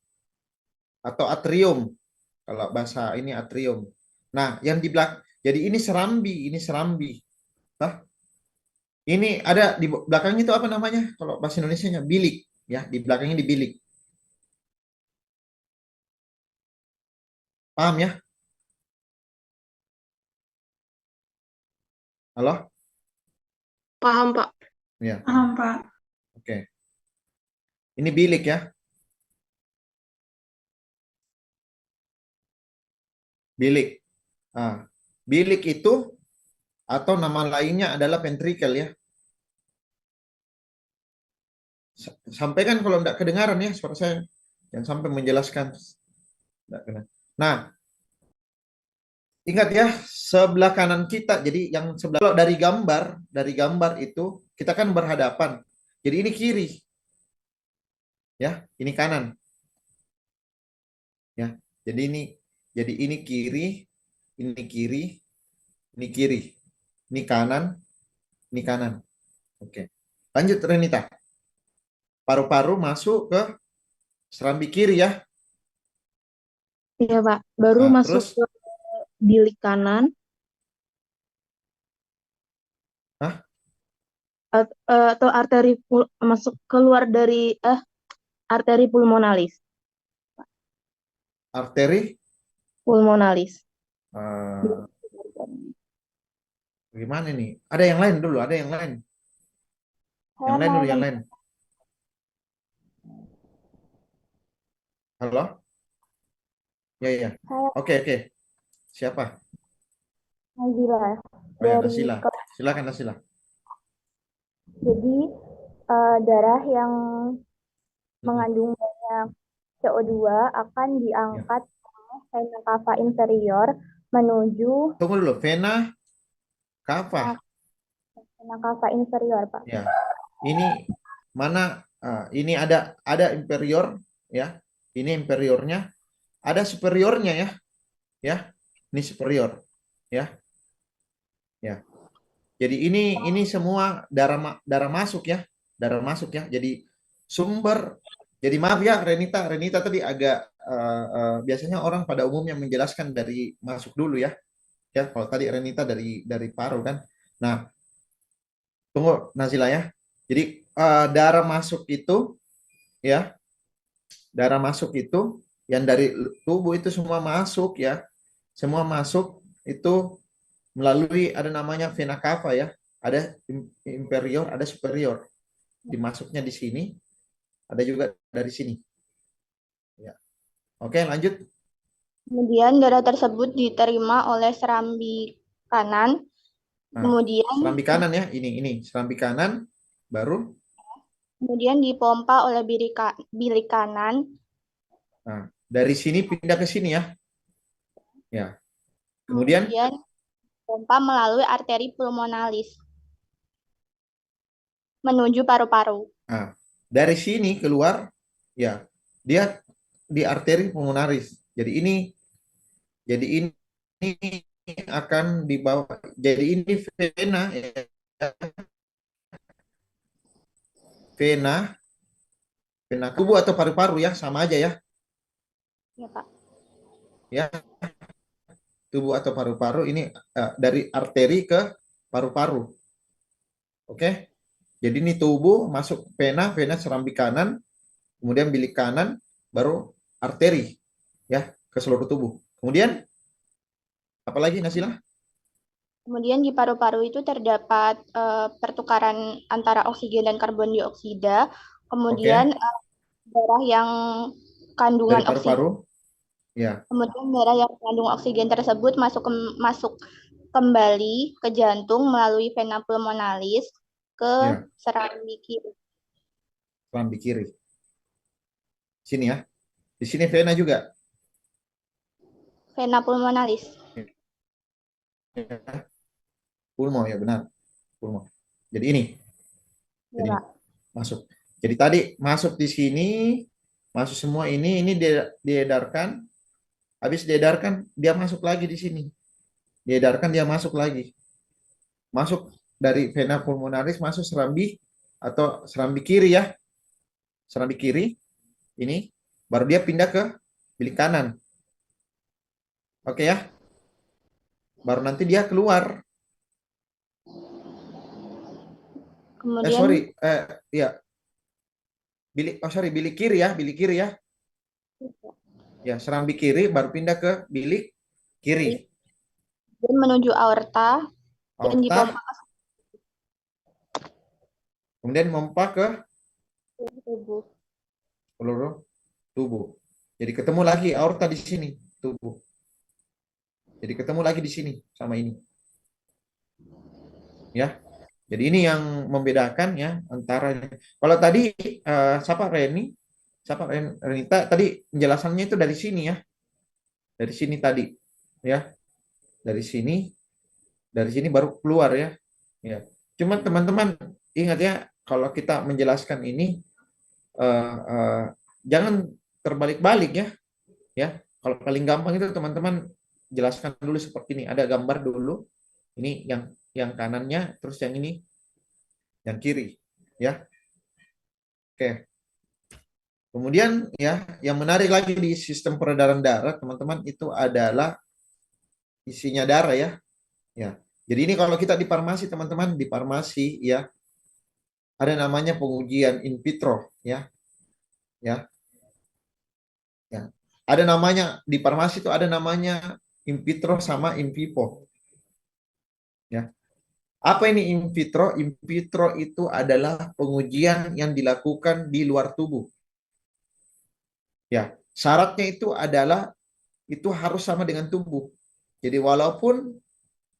A: Atau atrium. Kalau bahasa ini atrium. Nah, yang di belakang. Jadi ini serambi, ini serambi. Hah? Ini ada di belakang itu apa namanya? Kalau bahasa Indonesianya bilik ya, di belakangnya di bilik. Paham ya? Halo?
E: Paham, Pak.
A: Ya,
E: Paham, Pak.
A: oke. Ini bilik ya. Bilik. Nah, bilik itu atau nama lainnya adalah ventricle ya. Sampaikan kalau tidak kedengaran ya suara saya. Jangan sampai menjelaskan. Nah, ingat ya, sebelah kanan kita. Jadi yang sebelah kalau dari gambar itu kita kan berhadapan. Jadi ini kiri. Ya, ini kanan. Ya. Jadi ini kiri, ini kiri, ini kiri. Ini kanan, ini kanan. Oke. Lanjut Renita. Paru-paru masuk ke serambi kiri ya.
E: Iya, Pak. Baru
A: Nah,
E: masuk
A: terus
E: ke bilik kanan,
A: hah?
E: atau masuk keluar dari arteri pulmonalis.
A: Arteri
E: Pulmonalis.
A: eh, gimana nih? Ada yang lain dulu, ada yang lain. Yang lain dulu, yang lain. Halo? Ya, ya. Oke, oke. Siapa?
B: Nazila.
A: Oh ya,
B: Dari
A: Nasila. Silakan Nasila.
B: Jadi darah yang mengandung banyak CO2 akan diangkat oleh vena cava inferior menuju
A: Tunggu dulu, vena cava.
B: vena cava inferior, Pak.
A: Ya. Ini mana? Ini ada inferior ya. Ini inferiornya, ada superiornya ya. Ya. Ini superior ya. Ya. Jadi ini semua darah masuk ya. Darah masuk ya. Jadi sumber. Jadi maaf ya Renita, Renita tadi agak biasanya orang pada umumnya menjelaskan dari masuk dulu ya. Ya, kalau tadi Renita dari paru kan. Nah, tunggu Nazila ya. Jadi darah masuk itu ya, darah masuk itu yang dari tubuh itu semua masuk ya. Semua masuk itu melalui ada namanya vena cava ya. Ada inferior, ada superior. Dimasuknya di sini, ada juga dari sini. Ya. Oke, lanjut.
F: Kemudian darah tersebut diterima oleh serambi kanan,
A: Nah,
F: kemudian
A: serambi kanan ya, ini serambi kanan, baru.
F: dipompa oleh bilik kanan,
A: Nah, dari sini pindah ke sini ya. Ya. Kemudian
F: kemudian pompa melalui arteri pulmonalis menuju paru-paru.
A: nah, dari sini keluar ya, dia di arteri pulmonaris. Jadi ini akan dibawa. Jadi ini vena ya. Vena tubuh atau paru-paru ya, sama aja ya.
F: Ya, Pak.
A: Ya, tubuh atau paru-paru ini dari arteri ke paru-paru. Oke. Jadi ini tubuh masuk vena serambi kanan, kemudian bilik kanan, baru arteri ya ke seluruh tubuh. Kemudian apalagi Nasila?
F: Kemudian di paru-paru itu terdapat pertukaran antara oksigen dan karbon dioksida. Kemudian darah yang kandungan
A: Dari paru-paru ya.
F: kemudian darah yang mengandung oksigen tersebut masuk kembali ke jantung melalui vena pulmonalis ke
A: Ya.
F: serambi kiri.
A: Serambi kiri. Sini ya. Di sini vena juga.
F: Vena pulmonalis.
A: Ya. Pulmo ya benar. Pulmo. Jadi ini.
F: Ya,
A: Jadi
F: Pak.
A: masuk. Jadi tadi masuk di sini, masuk semua ini diedarkan. Habis diedarkan dia masuk lagi di sini. Diedarkan dia masuk lagi. Masuk dari vena pulmonaris masuk serambi atau serambi kiri ya. Serambi kiri ini baru dia pindah ke bilik kanan. Oke ya. Baru nanti dia keluar.
F: Kemudian
A: Ya. Bilik kiri ya, bilik kiri ya. Ya, serambi kiri baru pindah ke bilik kiri.
F: dan menuju aorta dan
A: Aorta,
F: dipompa
A: kemudian memompa ke
F: ke tubuh.
A: seluruh tubuh. Jadi ketemu lagi aorta di sini, tubuh. Jadi ketemu lagi di sini sama ini. Ya. Jadi ini yang membedakan ya antara kalau tadi siapa Renita tadi penjelasannya itu dari sini ya. Dari sini tadi ya. Dari sini baru keluar ya. Ya. Cuman teman-teman ingat ya kalau kita menjelaskan ini jangan terbalik-balik ya. Ya. Kalau paling gampang itu teman-teman jelaskan dulu seperti ini. Ada gambar dulu. Ini yang kanannya, terus yang ini yang kiri, ya. Oke. Kemudian ya, yang menarik lagi di sistem peredaran darah, teman-teman, itu adalah isinya darah ya. Ya. Jadi ini kalau kita di farmasi, teman-teman, di farmasi ya ada namanya pengujian in vitro ya. Ya. Ya. Ada namanya di farmasi itu ada namanya in vitro sama in vivo. Ya. Apa ini in vitro? In vitro itu adalah pengujian yang dilakukan di luar tubuh. Ya, syaratnya itu adalah itu harus sama dengan tubuh. Jadi walaupun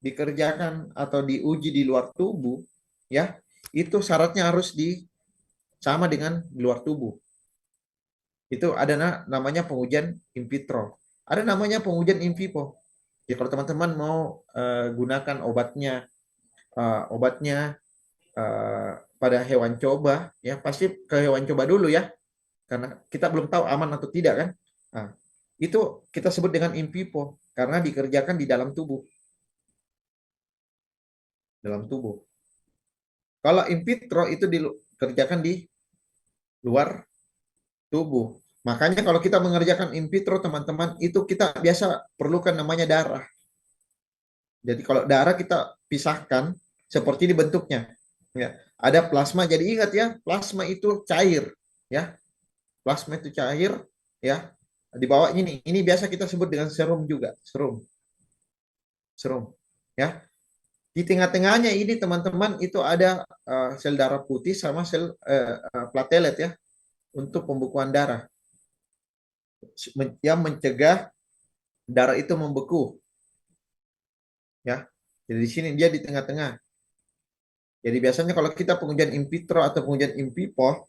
A: dikerjakan atau diuji di luar tubuh, ya, itu syaratnya harus sama dengan di luar tubuh. Itu ada namanya pengujian in vitro. Ada namanya pengujian in vivo. Jadi kalau teman-teman mau gunakan obatnya pada hewan coba, ya pasti ke hewan coba dulu ya, karena kita belum tahu aman atau tidak kan. Nah, itu kita sebut dengan in vivo karena dikerjakan di dalam tubuh. Dalam tubuh. Kalau in vitro itu dikerjakan di luar tubuh. Makanya kalau kita mengerjakan in vitro teman-teman, itu kita biasa perlukan namanya darah. Jadi kalau darah kita pisahkan seperti ini bentuknya. Ya, ada plasma. Jadi ingat ya, plasma itu cair, ya. Plasma itu cair, ya. Di bawah ini biasa kita sebut dengan serum juga, serum. Ya. Di tengah-tengahnya ini teman-teman itu ada sel darah putih sama sel platelet ya untuk pembekuan darah. yang mencegah darah itu membeku. Ya, jadi di sini dia di tengah-tengah. Jadi biasanya kalau kita pengujian in vitro atau pengujian in vivo,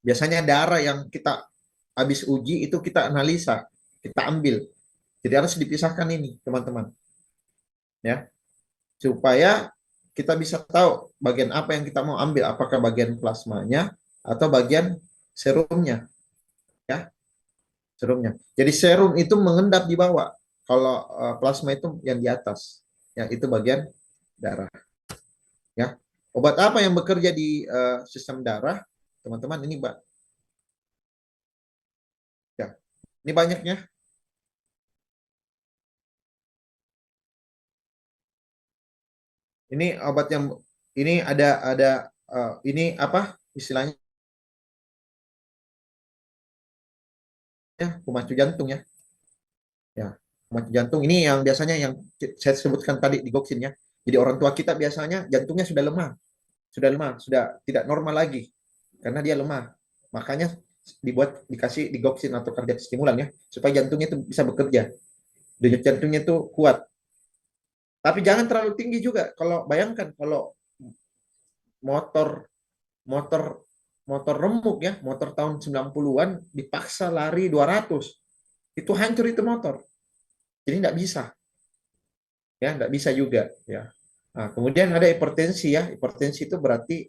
A: biasanya darah yang kita habis uji itu kita analisa, kita ambil. Jadi harus dipisahkan ini, teman-teman. Ya, supaya kita bisa tahu bagian apa yang kita mau ambil, apakah bagian plasmanya atau bagian serumnya. Ya, serumnya. Jadi serum itu mengendap di bawah. Kalau plasma itu yang di atas. Ya, itu bagian darah. Ya, obat apa yang bekerja di sistem darah, teman-teman? Ini, Mbak. Ya, ini banyaknya. Ini obat yang ini ada ini apa istilahnya? Pemacu jantung ya. Ya, pemacu jantung ini yang biasanya yang saya sebutkan tadi digoxin ya. Jadi orang tua kita biasanya jantungnya sudah lemah, sudah tidak normal lagi karena dia lemah. Makanya dikasih digoxin atau cardiac stimulan ya, supaya jantungnya itu bisa bekerja. Denyut jantungnya itu kuat. Tapi jangan terlalu tinggi juga. Kalau bayangkan kalau motor motor motor remuk ya, motor tahun 90-an dipaksa lari 200. Itu hancur itu motor. Jadi nggak bisa. Ya, nggak bisa juga ya. Nah, kemudian ada hipertensi ya. Hipertensi itu berarti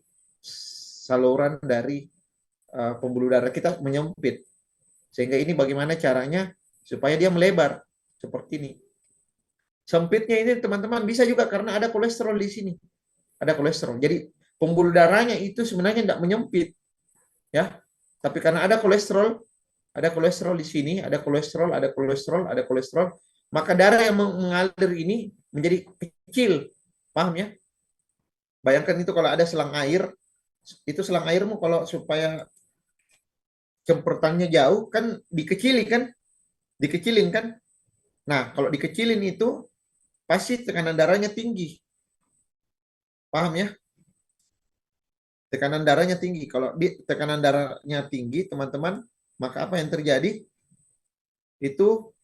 A: saluran dari pembuluh darah kita menyempit. Sehingga ini bagaimana caranya supaya dia melebar seperti ini. Sempitnya ini teman-teman bisa juga karena ada kolesterol di sini. Ada kolesterol. Jadi pembuluh darahnya itu sebenarnya tidak menyempit. Ya. Tapi karena ada kolesterol di sini, ada kolesterol, maka darah yang mengalir ini menjadi kecil. Paham ya? Bayangkan itu kalau ada selang air, itu selang airmu kalau supaya cemprotannya jauh kan dikecilin kan? Nah, kalau dikecilin itu pasti tekanan darahnya tinggi. Paham ya? Tekanan darahnya tinggi. Kalau tekanan darahnya tinggi, teman-teman, maka apa yang terjadi? Itu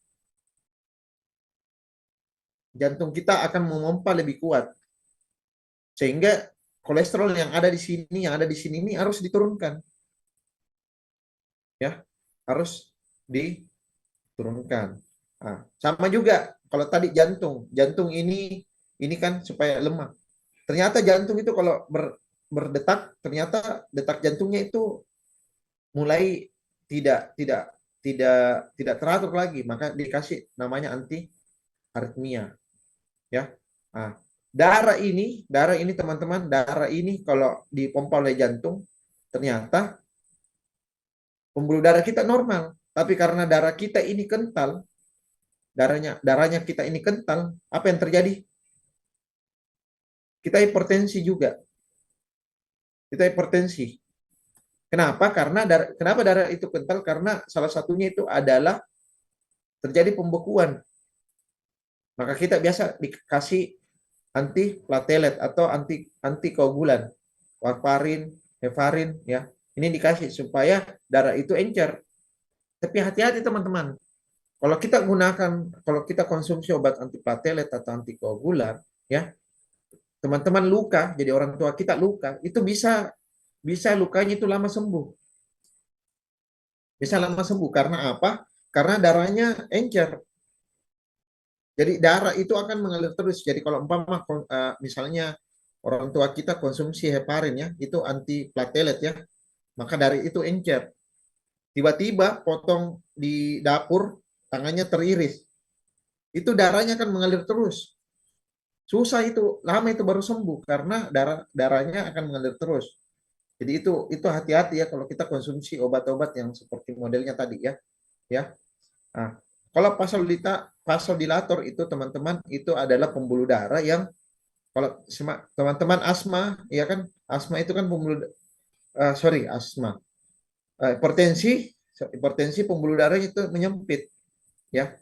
A: jantung kita akan memompa lebih kuat. Sehingga kolesterol yang ada di sini, ini harus diturunkan. Ya, harus diturunkan. Nah, sama juga kalau tadi jantung ini kan supaya lemah. Ternyata jantung itu kalau berdetak, ternyata detak jantungnya itu mulai tidak teratur lagi, maka dikasih namanya anti aritmia. Ya. Nah, darah ini teman-teman, darah ini kalau dipompa oleh jantung, ternyata pembuluh darah kita normal, tapi karena darah kita ini kental, darahnya kita ini kental, apa yang terjadi? Kita hipertensi juga. Kita hipertensi. Kenapa? Kenapa darah itu kental? Karena salah satunya itu adalah terjadi pembekuan. Maka kita biasa dikasih antiplatelet atau antikoagulan, warfarin, heparin ya. Ini dikasih supaya darah itu encer. Tapi hati-hati teman-teman. Kalau kita konsumsi obat antiplatelet atau antikoagulan ya, teman-teman luka, jadi orang tua kita luka, itu bisa lukanya itu lama sembuh. Bisa lama sembuh karena apa? Karena darahnya encer. Jadi darah itu akan mengalir terus. Jadi kalau umpama misalnya orang tua kita konsumsi heparin ya, itu antiplatelet ya, maka dari itu encer. Tiba-tiba potong di dapur, tangannya teriris. Itu darahnya akan mengalir terus. Susah itu, lama itu baru sembuh karena darahnya akan mengalir terus. Jadi itu hati-hati ya kalau kita konsumsi obat-obat yang seperti modelnya tadi ya. Ya. Nah, kalau vasodilator itu teman-teman itu adalah pembuluh darah yang kalau teman-teman asma ya kan, asma itu kan asma. Hipertensi pembuluh darah itu menyempit ya.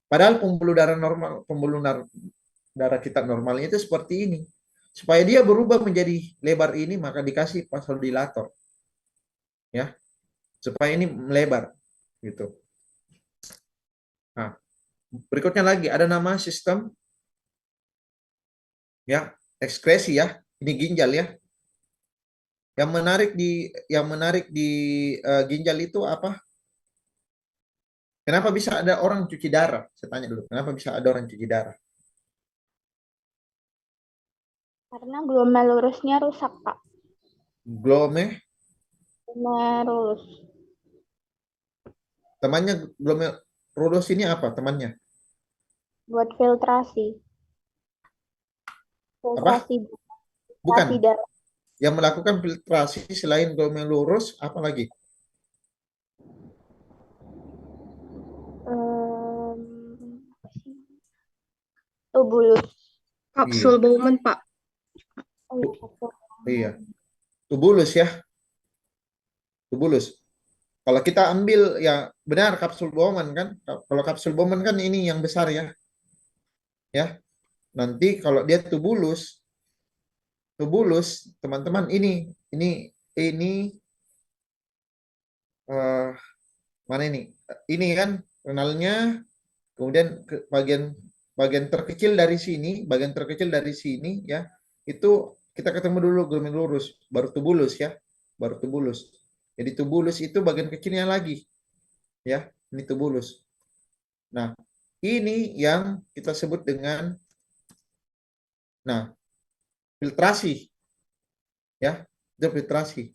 A: Padahal pembuluh darah kita normalnya itu seperti ini. Supaya dia berubah menjadi lebar ini maka dikasih vasodilator. Ya. Supaya ini melebar. gitu. Nah, berikutnya lagi ada nama sistem ya ekskresi ya. Ini ginjal ya. Yang menarik di ginjal itu apa? Kenapa bisa ada orang cuci darah? Saya tanya dulu, kenapa bisa ada orang cuci darah?
F: Karena glomerulusnya rusak, Pak. Glomerulus.
A: Temannya glomerulus ini apa temannya?
F: Buat filtrasi.
A: Apa?
F: Filtrasi
A: Bukan.
F: darah.
A: Yang melakukan filtrasi selain glomerulus apa lagi?
F: Apa sih? Tubulus.
E: Kapsul Bowman, Pak.
F: Oh, iya, kapsul.
A: Iya. Tubulus ya. Tubulus. Kalau kita ambil ya benar kapsul Bowman kan. Kalau kapsul Bowman kan ini yang besar ya. Ya. Nanti kalau dia tubulus teman-teman ini mana ini? Ini kan renalnya, kemudian bagian terkecil dari sini ya. Itu kita ketemu dulu glomerulus, baru tubulus ya. Baru tubulus. Jadi tubulus itu bagian kecilnya lagi. Ya, ini tubulus. Nah, ini yang kita sebut dengan filtrasi. Ya, itu filtrasi.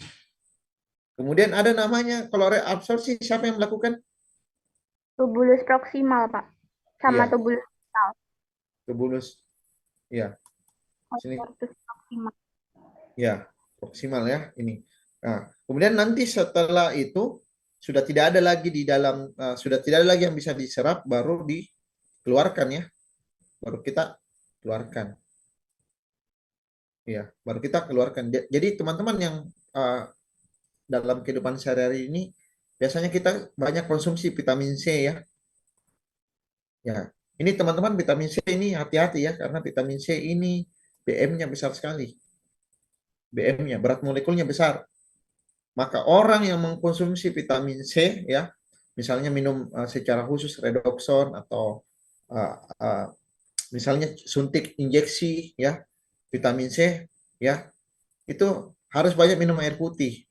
A: Kemudian ada namanya, kalau reabsorpsi siapa yang melakukan?
F: Tubulus proksimal, Pak. Sama
A: Iya.
F: tubulus vital.
A: Tubulus. Ya. Sini.
F: Proksimal.
A: Ya, proksimal ya ini. Nah, kemudian nanti setelah itu sudah tidak ada lagi di dalam sudah tidak ada lagi yang bisa diserap, baru dikeluarkan ya. Baru kita keluarkan. Ya, baru kita keluarkan. Jadi teman-teman yang dalam kehidupan sehari-hari ini biasanya kita banyak konsumsi vitamin C ya. Ya, ini teman-teman vitamin C ini hati-hati ya, karena vitamin C ini BM-nya besar sekali. BM-nya, berat molekulnya besar. Maka orang yang mengkonsumsi vitamin C ya, misalnya minum secara khusus redoxon atau misalnya suntik injeksi ya vitamin C ya, itu harus banyak minum air putih.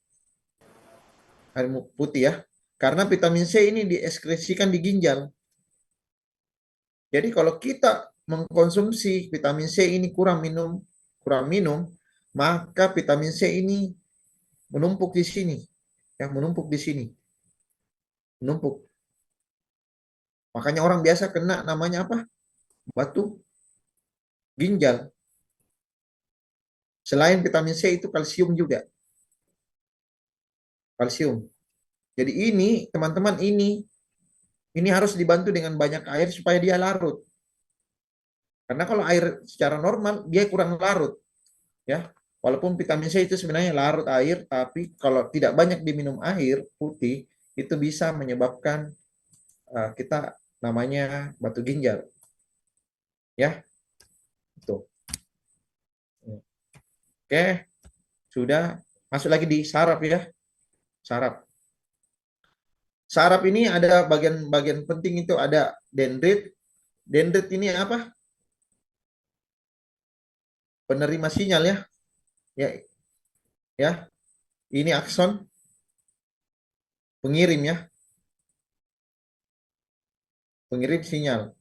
A: Air putih ya. Karena vitamin C ini dieskresikan di ginjal. Jadi kalau kita mengkonsumsi vitamin C ini kurang minum, maka vitamin C ini menumpuk di sini. Ya, menumpuk di sini. Menumpuk. Makanya orang biasa kena namanya apa? Batu ginjal. Selain vitamin C itu kalsium juga. Kalsium. Jadi ini teman-teman ini harus dibantu dengan banyak air supaya dia larut. Karena kalau air secara normal dia kurang larut. Ya. Walaupun vitamin C itu sebenarnya larut air, tapi kalau tidak banyak diminum air putih, itu bisa menyebabkan kita namanya batu ginjal. Ya. Tuh. Oke. Sudah. Masuk lagi di saraf ya. Saraf. Saraf ini ada bagian-bagian penting, itu ada dendrit. Dendrit ini apa? Penerima sinyal ya. Ya. Ini akson pengirim ya. Pengirim sinyal.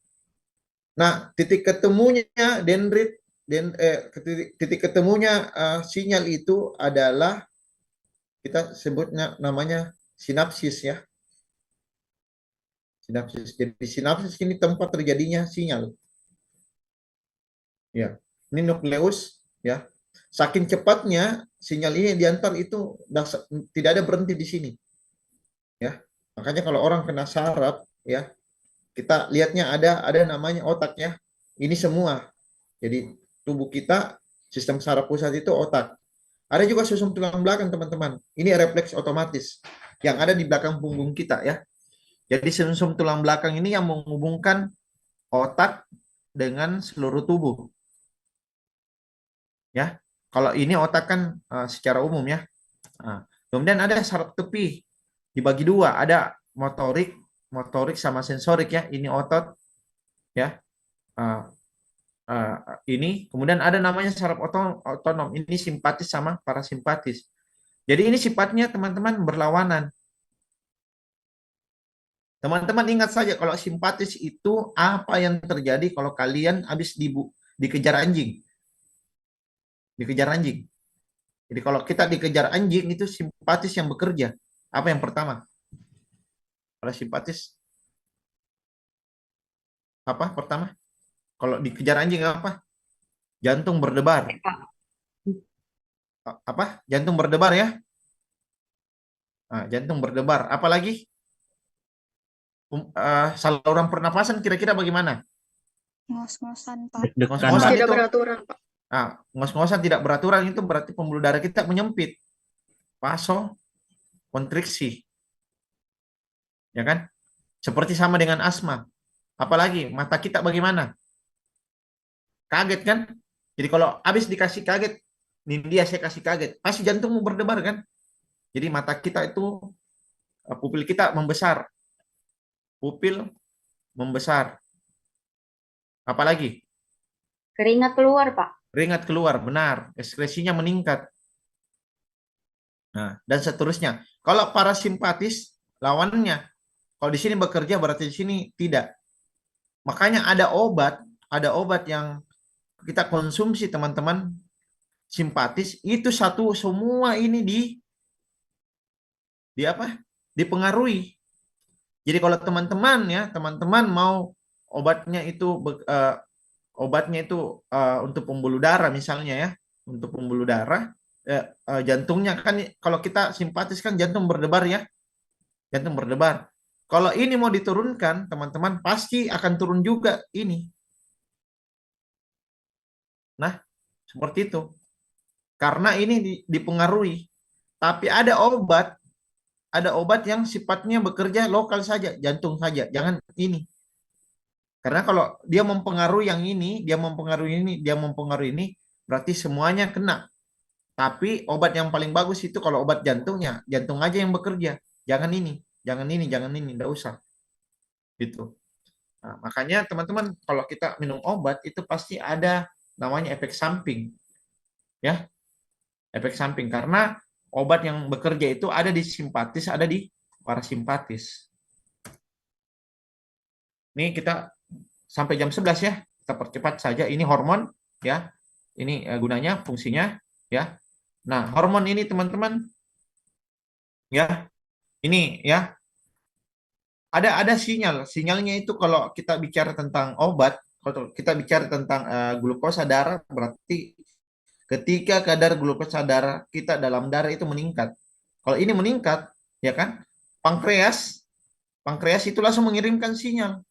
A: Nah, titik ketemunya dendrit titik ketemunya sinyal itu adalah kita sebutnya namanya sinapsis ya. Sinapsis. Jadi sinapsis ini tempat terjadinya sinyal. Ya. Ini nukleus ya. Saking cepatnya sinyal ini diantar itu tidak ada berhenti di sini. Ya. Makanya kalau orang kena saraf ya, kita lihatnya ada namanya otak ya. Ini semua. Jadi tubuh kita, sistem saraf pusat itu otak. Ada juga susum tulang belakang teman-teman. Ini refleks otomatis yang ada di belakang punggung kita ya. Jadi susum tulang belakang ini yang menghubungkan otak dengan seluruh tubuh. Ya. Kalau ini otak kan secara umum ya. Nah, kemudian ada saraf tepi dibagi dua. Ada motorik, motorik sama sensorik ya. Ini otot ya. Uh, ini kemudian ada namanya saraf otonom. Ini simpatis sama parasimpatis. Jadi ini sifatnya teman-teman berlawanan. Teman-teman ingat saja kalau simpatis itu apa yang terjadi kalau kalian habis dikejar anjing. Dikejar anjing. Jadi kalau kita dikejar anjing itu simpatis yang bekerja. Apa yang pertama? Kalau simpatis apa pertama? Kalau dikejar anjing apa? Jantung berdebar. Apa? Jantung berdebar ya? Nah, jantung berdebar. Apalagi? Saluran pernapasan kira-kira bagaimana?
F: Ngos-ngosan, Pak.
C: Deg-degan,
A: Ngos-ngosan
C: Pak.
E: Tidak
A: itu,
E: beraturan, Pak.
A: ngos-ngosan tidak beraturan itu berarti pembuluh darah kita menyempit. Vasokonstriksi. Ya kan? Seperti sama dengan asma. Apalagi mata kita bagaimana? Kaget kan? Jadi kalau habis dikasih kaget, Nindya saya kasih kaget, pasti jantungmu berdebar kan? Jadi mata kita itu, pupil kita membesar. Pupil membesar. Apalagi?
B: Keringat keluar, Pak.
A: Keringat keluar, benar. Ekskresinya meningkat. Nah, dan seterusnya. Kalau parasimpatis, lawannya. Kalau di sini bekerja, berarti di sini tidak. Makanya ada obat yang kita konsumsi teman-teman simpatis itu satu semua ini di apa? Dipengaruhi. Jadi kalau teman-teman mau obatnya itu untuk pembuluh darah misalnya ya, untuk pembuluh darah jantungnya kan kalau kita simpatis kan jantung berdebar ya. Jantung berdebar. Kalau ini mau diturunkan, teman-teman pasti akan turun juga ini. Nah, seperti itu. Karena ini dipengaruhi. Tapi ada obat yang sifatnya bekerja lokal saja, jantung saja, jangan ini. Karena kalau dia mempengaruhi yang ini, dia mempengaruhi ini, berarti semuanya kena. Tapi obat yang paling bagus itu kalau obat jantungnya, jantung aja yang bekerja. Jangan ini, enggak usah. Gitu. Nah, makanya teman-teman kalau kita minum obat itu pasti ada namanya efek samping. Ya. Efek samping karena obat yang bekerja itu ada di simpatis, ada di parasimpatis. Ini kita sampai jam 11 ya. Kita percepat saja. Ini hormon ya. Ini gunanya, fungsinya ya. Nah, hormon ini teman-teman ya. Ini ya. Ada sinyal. Sinyalnya itu kalau kita bicara tentang obat, kalau kita bicara tentang glukosa darah berarti ketika kadar glukosa darah kita dalam darah itu meningkat. Kalau ini meningkat, ya kan? Pankreas itu langsung mengirimkan sinyal.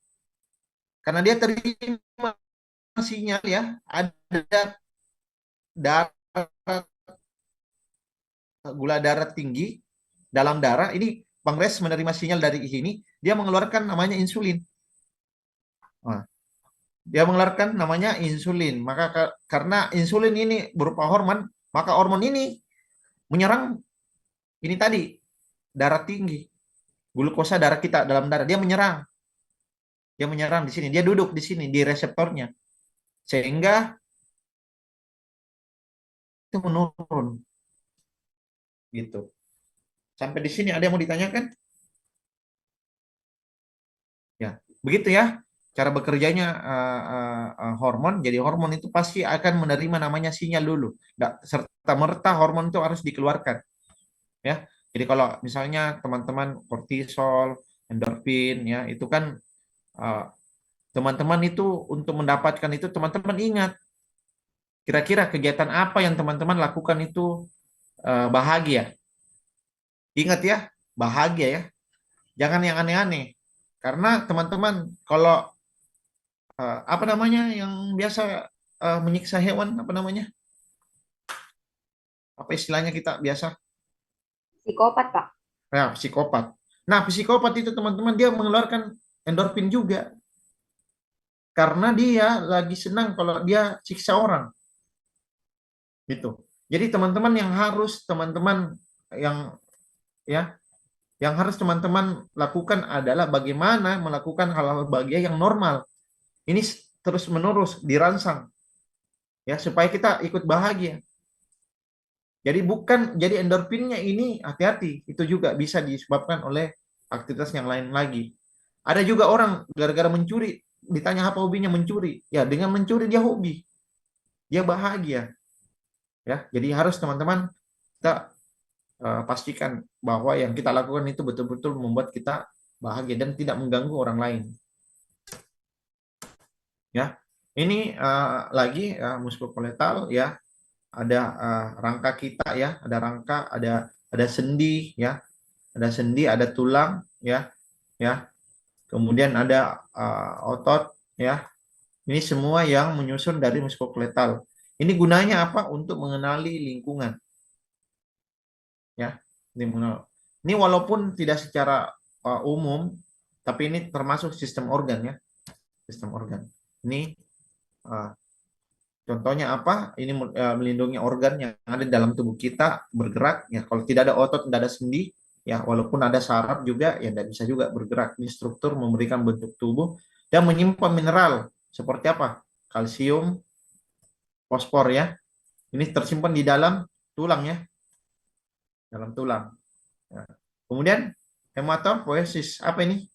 A: Karena dia terima sinyal ya, ada darah gula darah tinggi dalam darah, ini pankreas menerima sinyal dari sini, dia mengeluarkan namanya insulin. Nah, dia mengeluarkan namanya insulin. Maka karena insulin ini berupa hormon, maka hormon ini menyerang ini tadi darah tinggi, glukosa darah kita dalam darah, dia menyerang di sini, dia duduk di sini di reseptornya, sehingga itu menurun. Gitu. Sampai di sini ada yang mau ditanyakan? Ya, begitu ya. Cara bekerjanya hormon. Jadi hormon itu pasti akan menerima namanya sinyal dulu. Nggak serta-merta hormon itu harus dikeluarkan. Ya. Jadi kalau misalnya teman-teman kortisol, endorfin, ya itu kan teman-teman itu untuk mendapatkan itu teman-teman ingat. Kira-kira kegiatan apa yang teman-teman lakukan itu bahagia. Ingat ya, bahagia ya. Jangan yang aneh-aneh. Karena teman-teman kalau apa namanya yang biasa menyiksa hewan, apa namanya? Apa istilahnya kita biasa?
B: Psikopat, Pak.
A: Ya, psikopat. Nah, psikopat itu teman-teman dia mengeluarkan endorfin juga. Karena dia lagi senang kalau dia siksa orang. Gitu. Jadi teman-teman yang harus teman-teman yang ya Yang harus teman-teman lakukan adalah bagaimana melakukan hal-hal bahagia yang normal. Ini terus-menerus dirangsang ya supaya kita ikut bahagia. Jadi endorfinnya ini hati-hati, itu juga bisa disebabkan oleh aktivitas yang lain lagi. Ada juga orang gara-gara mencuri, ditanya apa hobinya mencuri. Ya, dengan mencuri dia hobi. Dia bahagia. Ya, jadi harus teman-teman kita pastikan bahwa yang kita lakukan itu betul-betul membuat kita bahagia dan tidak mengganggu orang lain. Ya, ini lagi muskuloskeletal ya, ada rangka kita ya, ada rangka, ada sendi ya, ada sendi, ada tulang ya, ya. Kemudian ada otot ya. Ini semua yang menyusun dari muskuloskeletal. Ini gunanya apa? Untuk mengenali lingkungan. Ya, ini walaupun tidak secara umum, tapi ini termasuk sistem organ ya, sistem organ. Ini contohnya apa? Ini melindungi organ yang ada dalam tubuh kita bergerak. Ya, kalau tidak ada otot, tidak ada sendi, ya walaupun ada saraf juga, ya tidak bisa juga bergerak. Ini struktur memberikan bentuk tubuh dan menyimpan mineral seperti apa? Kalsium, fosfor ya. Ini tersimpan di dalam tulang ya, dalam tulang. Ya. Kemudian hematopoiesis, apa ini?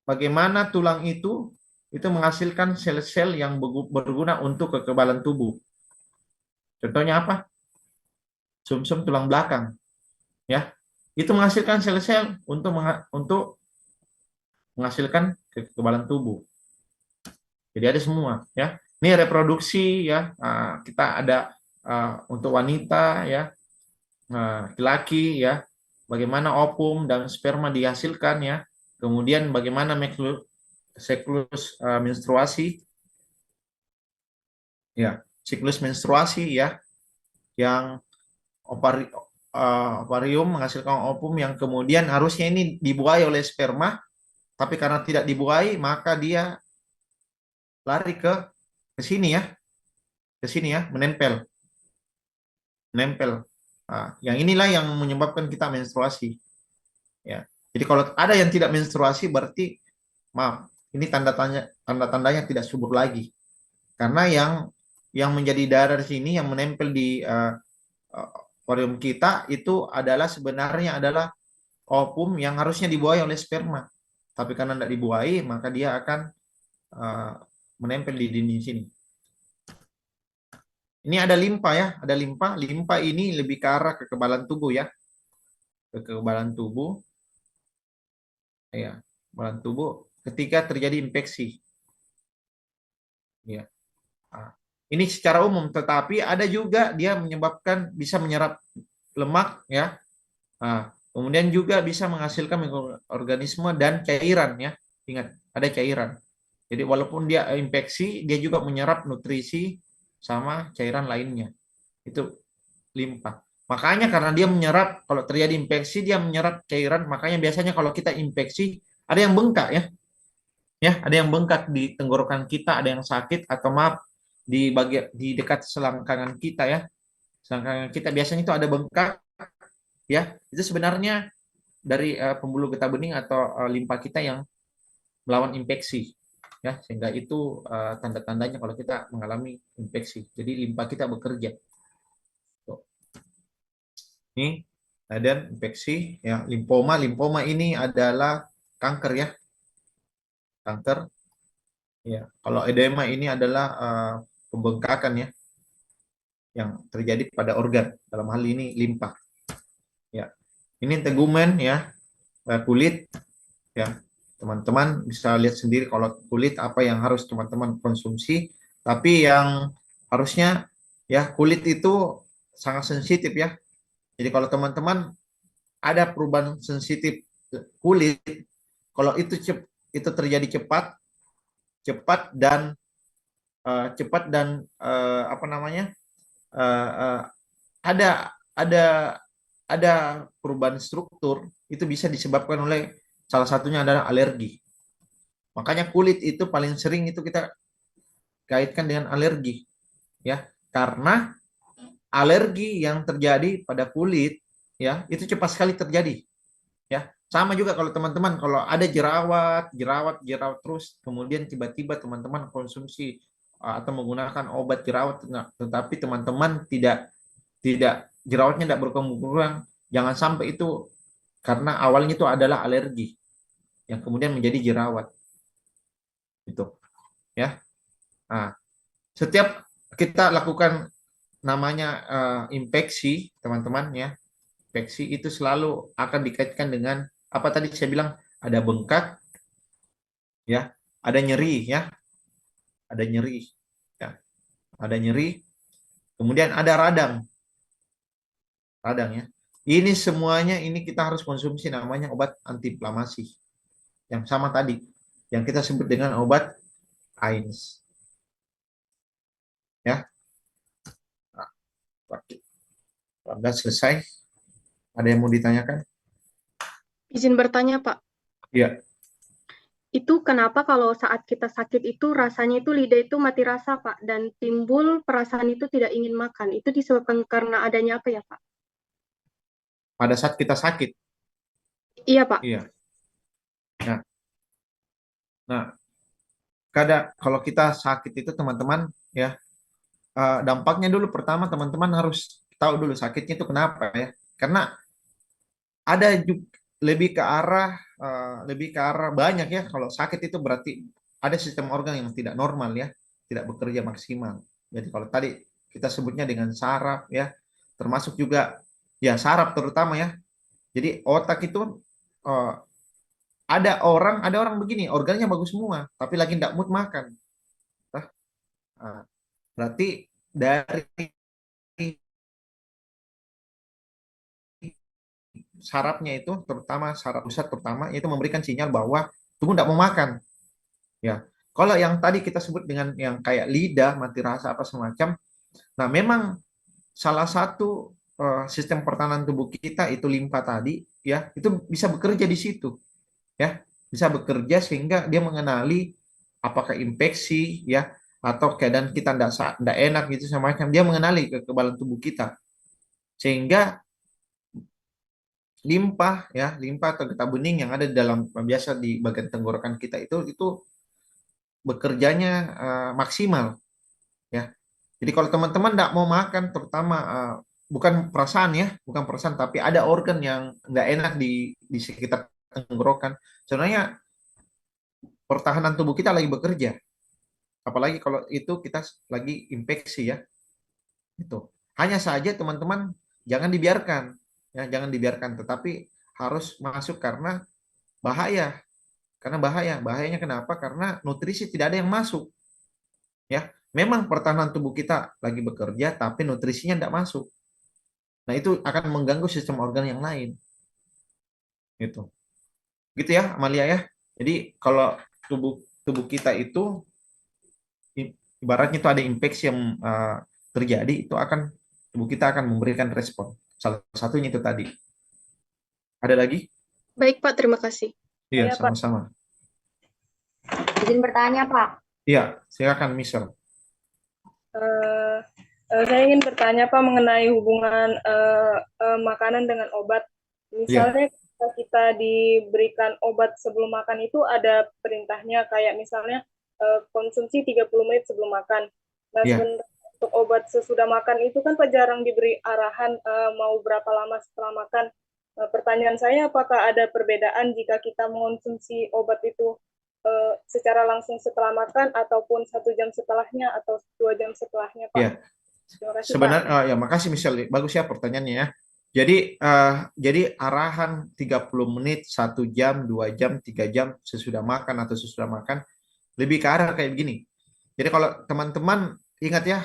A: Bagaimana tulang itu menghasilkan sel-sel yang berguna untuk kekebalan tubuh. Contohnya apa? Sumsum tulang belakang, ya. Itu menghasilkan sel-sel untuk menghasilkan kekebalan tubuh. Jadi ada semua, ya. Ini reproduksi, ya. Kita ada untuk wanita, ya, laki-laki, ya. Bagaimana ovum dan sperma dihasilkan, ya. Kemudian bagaimana siklus menstruasi, ya, siklus menstruasi, ya, yang ovarium menghasilkan ovum yang kemudian harusnya ini dibuai oleh sperma, tapi karena tidak dibuai maka dia lari ke sini ya, menempel. Yang inilah yang menyebabkan kita menstruasi. Ya, jadi kalau ada yang tidak menstruasi berarti maaf, ini tanda-tandanya tidak subur lagi, karena yang menjadi darah di sini yang menempel di ovarium kita itu sebenarnya adalah ovum yang harusnya dibuai oleh sperma, tapi karena tidak dibuai maka dia akan menempel di dinding sini. Ini ada limpa ya, ada limpa. Limpa ini lebih ke arah kekebalan tubuh ya, kekebalan tubuh, ya, kekebalan tubuh ketika terjadi infeksi. Ya. Ini secara umum, tetapi ada juga dia bisa menyerap lemak ya. Kemudian juga bisa menghasilkan mikroorganisme dan cairan ya. Ingat, ada cairan. Jadi walaupun dia infeksi, dia juga menyerap nutrisi sama cairan lainnya. Itu limpa. Makanya karena dia menyerap, kalau terjadi infeksi dia menyerap cairan, makanya biasanya kalau kita infeksi ada yang bengkak ya. Ya, ada yang bengkak di tenggorokan kita, ada yang sakit atau maaf di dekat selangkangan kita ya. Selangkangan kita biasanya itu ada bengkak ya. Itu sebenarnya dari pembuluh getah bening atau limpa kita yang melawan infeksi ya, sehingga itu tanda-tandanya kalau kita mengalami infeksi. Jadi limpa kita bekerja. Tuh. Ini dan infeksi ya, limfoma ini adalah kanker ya, kanker ya. Kalau edema ini adalah pembengkakan ya yang terjadi pada organ, dalam hal ini limpa ya. Ini tegumen ya, kulit ya. Teman-teman bisa lihat sendiri kalau kulit apa yang harus teman-teman konsumsi, tapi yang harusnya ya, kulit itu sangat sensitif ya. Jadi kalau teman-teman ada perubahan sensitif kulit, kalau itu terjadi cepat dan apa namanya, ada perubahan struktur, itu bisa disebabkan oleh salah satunya adalah alergi. Makanya kulit itu paling sering itu kita kaitkan dengan alergi ya, karena alergi yang terjadi pada kulit ya itu cepat sekali terjadi ya. Sama juga kalau teman-teman kalau ada jerawat terus kemudian tiba-tiba teman-teman konsumsi atau menggunakan obat jerawat, tetapi teman-teman tidak jerawatnya tidak berkurang, jangan sampai itu karena awalnya itu adalah alergi yang kemudian menjadi jerawat itu ya. Nah, setiap kita lakukan namanya infeksi teman-teman ya, infeksi itu selalu akan dikaitkan dengan apa tadi saya bilang, ada bengkak ya, ada nyeri ya, ada nyeri ya, ada nyeri, kemudian ada radang ya. Ini semuanya ini kita harus konsumsi namanya obat antiinflamasi yang sama tadi yang kita sebut dengan obat AINS ya. Nah, selesai. Ada yang mau ditanyakan?
E: Izin bertanya, Pak.
A: Iya.
E: Itu kenapa kalau saat kita sakit itu rasanya itu lidah itu mati rasa, Pak, dan timbul perasaan itu tidak ingin makan. Itu disebabkan karena adanya apa ya, Pak?
A: Pada saat kita sakit.
E: Iya, Pak.
A: Iya. Nah, kalau kita sakit itu teman-teman ya, dampaknya dulu pertama teman-teman harus tahu dulu sakitnya itu kenapa ya. Karena ada juga lebih ke arah banyak ya. Kalau sakit itu berarti ada sistem organ yang tidak normal ya, tidak bekerja maksimal. Jadi kalau tadi kita sebutnya dengan saraf ya, termasuk juga ya saraf terutama ya. Jadi otak itu ada orang begini, organnya bagus semua, tapi lagi tidak mood makan. Nah, berarti dari sarafnya itu, terutama saraf pusat terutama, itu memberikan sinyal bahwa tubuh tidak mau makan. Ya, kalau yang tadi kita sebut dengan yang kayak lidah, mati rasa apa semacam, nah memang salah satu sistem pertahanan tubuh kita itu limpa tadi, ya itu bisa bekerja di situ, ya bisa bekerja sehingga dia mengenali apakah infeksi, ya atau keadaan kita tidak enak gitu semacam, dia mengenali kekebalan tubuh kita sehingga limpa atau getah bening yang ada di dalam biasa di bagian tenggorokan kita itu bekerjanya maksimal ya. Jadi kalau teman-teman tidak mau makan, terutama bukan perasaan tapi ada organ yang tidak enak di sekitar tenggorokan, sebenarnya pertahanan tubuh kita lagi bekerja, apalagi kalau itu kita lagi infeksi ya. Itu hanya saja teman-teman jangan dibiarkan ya, jangan dibiarkan, tetapi harus masuk karena bahaya. Bahayanya kenapa? Karena nutrisi tidak ada yang masuk. Ya, memang pertahanan tubuh kita lagi bekerja, tapi nutrisinya tidak masuk. Nah, itu akan mengganggu sistem organ yang lain. Gitu ya, Amalia ya. Jadi kalau tubuh kita itu ibaratnya itu ada infeksi yang terjadi, itu tubuh kita akan memberikan respon. Salah satunya itu tadi. Ada lagi?
E: Baik, Pak. Terima kasih.
A: Iya, sama-sama.
B: Izin bertanya, Pak.
A: Iya, silakan, Michelle.
G: Saya ingin bertanya, Pak, mengenai hubungan makanan dengan obat. Misalnya kita diberikan obat sebelum makan itu ada perintahnya, kayak misalnya konsumsi 30 menit sebelum makan. Nah, untuk obat sesudah makan itu kan Pak jarang diberi arahan mau berapa lama setelah makan. Pertanyaan saya, apakah ada perbedaan jika kita mengonsumsi obat itu secara langsung setelah makan ataupun 1 jam setelahnya atau 2 jam setelahnya, Pak?
A: Ya. Sebenarnya ya, makasih Michelle, bagus ya pertanyaannya ya. Jadi arahan 30 menit, 1 jam, 2 jam, 3 jam sesudah makan atau sesudah makan lebih ke arah kayak begini. Jadi kalau teman-teman ingat ya,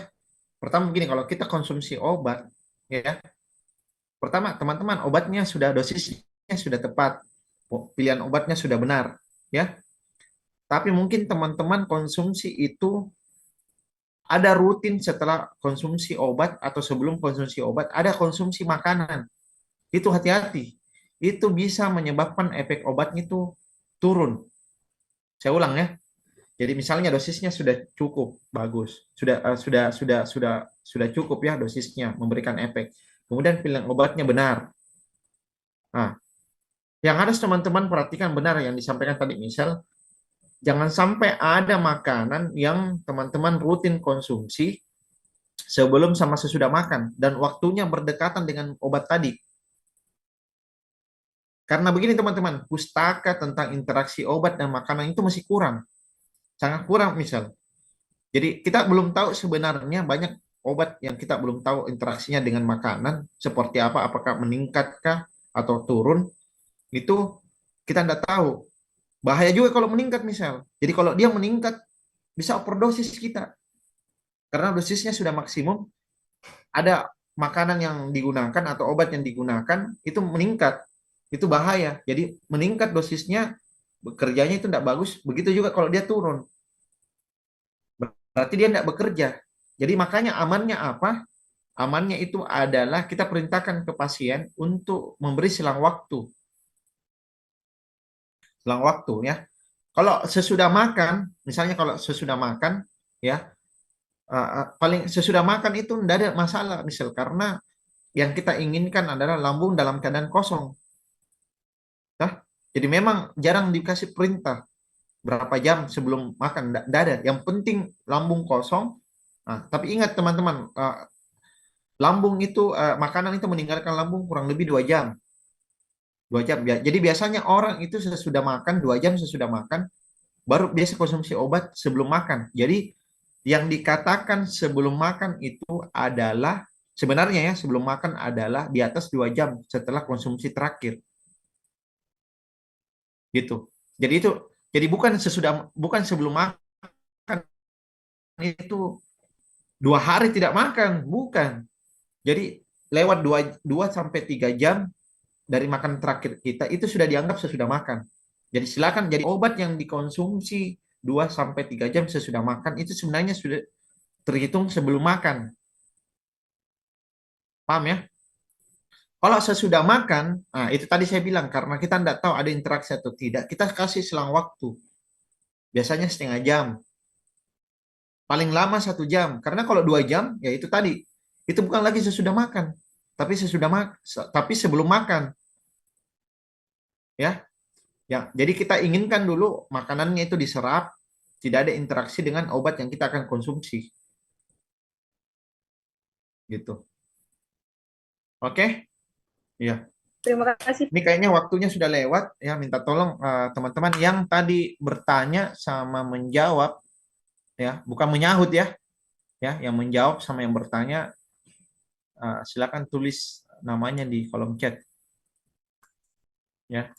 A: pertama begini, kalau kita konsumsi obat ya, pertama teman-teman obatnya sudah, dosisnya sudah tepat, pilihan obatnya sudah benar ya. Tapi mungkin teman-teman konsumsi itu ada rutin setelah konsumsi obat atau sebelum konsumsi obat, ada konsumsi makanan. Itu hati-hati. Itu bisa menyebabkan efek obatnya itu turun. Saya ulang ya. Jadi misalnya dosisnya sudah cukup bagus, sudah cukup ya dosisnya memberikan efek. Kemudian pilihan obatnya benar. Nah, yang harus teman-teman perhatikan benar yang disampaikan tadi misal, jangan sampai ada makanan yang teman-teman rutin konsumsi sebelum sama sesudah makan dan waktunya berdekatan dengan obat tadi. Karena begini teman-teman, pustaka tentang interaksi obat dan makanan itu masih kurang. Sangat kurang misal. Jadi kita belum tahu sebenarnya banyak obat yang kita belum tahu interaksinya dengan makanan seperti apa, apakah meningkatkah atau turun, itu kita tidak tahu. Bahaya juga kalau meningkat misal. Jadi kalau dia meningkat bisa overdosis kita. Karena dosisnya sudah maksimum, ada makanan yang digunakan atau obat yang digunakan itu meningkat. Itu bahaya. Jadi meningkat dosisnya, bekerjanya itu tidak bagus. Begitu juga kalau dia turun. Berarti dia tidak bekerja. Jadi makanya amannya apa? Amannya itu adalah kita perintahkan ke pasien untuk memberi selang waktu. Selang waktu ya. Kalau sesudah makan, misalnya kalau sesudah makan ya, paling sesudah makan itu tidak ada masalah misal, karena yang kita inginkan adalah lambung dalam keadaan kosong. Nah, jadi memang jarang dikasih perintah berapa jam sebelum makan, tidak ada. Yang penting lambung kosong. Nah, tapi ingat teman-teman, lambung itu makanan itu meninggalkan lambung kurang lebih 2 jam. 2 jam ya. Jadi biasanya orang itu sesudah makan 2 jam sesudah makan baru biasa konsumsi obat sebelum makan. Jadi yang dikatakan sebelum makan itu adalah sebenarnya ya, sebelum makan adalah di atas 2 jam setelah konsumsi terakhir. Gitu. Jadi bukan sebelum makan itu 2 hari tidak makan, bukan. Jadi lewat 2 sampai 3 jam dari makan terakhir kita itu sudah dianggap sesudah makan. Jadi silakan, jadi obat yang dikonsumsi 2 sampai 3 jam sesudah makan itu sebenarnya sudah terhitung sebelum makan. Paham ya? Kalau sesudah makan, nah itu tadi saya bilang, karena kita tidak tahu ada interaksi atau tidak, kita kasih selang waktu. Biasanya setengah jam. Paling lama 1 jam. Karena kalau 2 jam, ya itu tadi. Itu bukan lagi sesudah makan. Tapi sebelum makan. Ya. Ya, jadi kita inginkan dulu makanannya itu diserap, tidak ada interaksi dengan obat yang kita akan konsumsi. Gitu. Oke? Iya.
G: Terima kasih.
A: Ini kayaknya waktunya sudah lewat ya, minta tolong teman-teman yang tadi bertanya sama menjawab ya, bukan menyahut ya. Ya, yang menjawab sama yang bertanya silakan tulis namanya di kolom chat. Ya.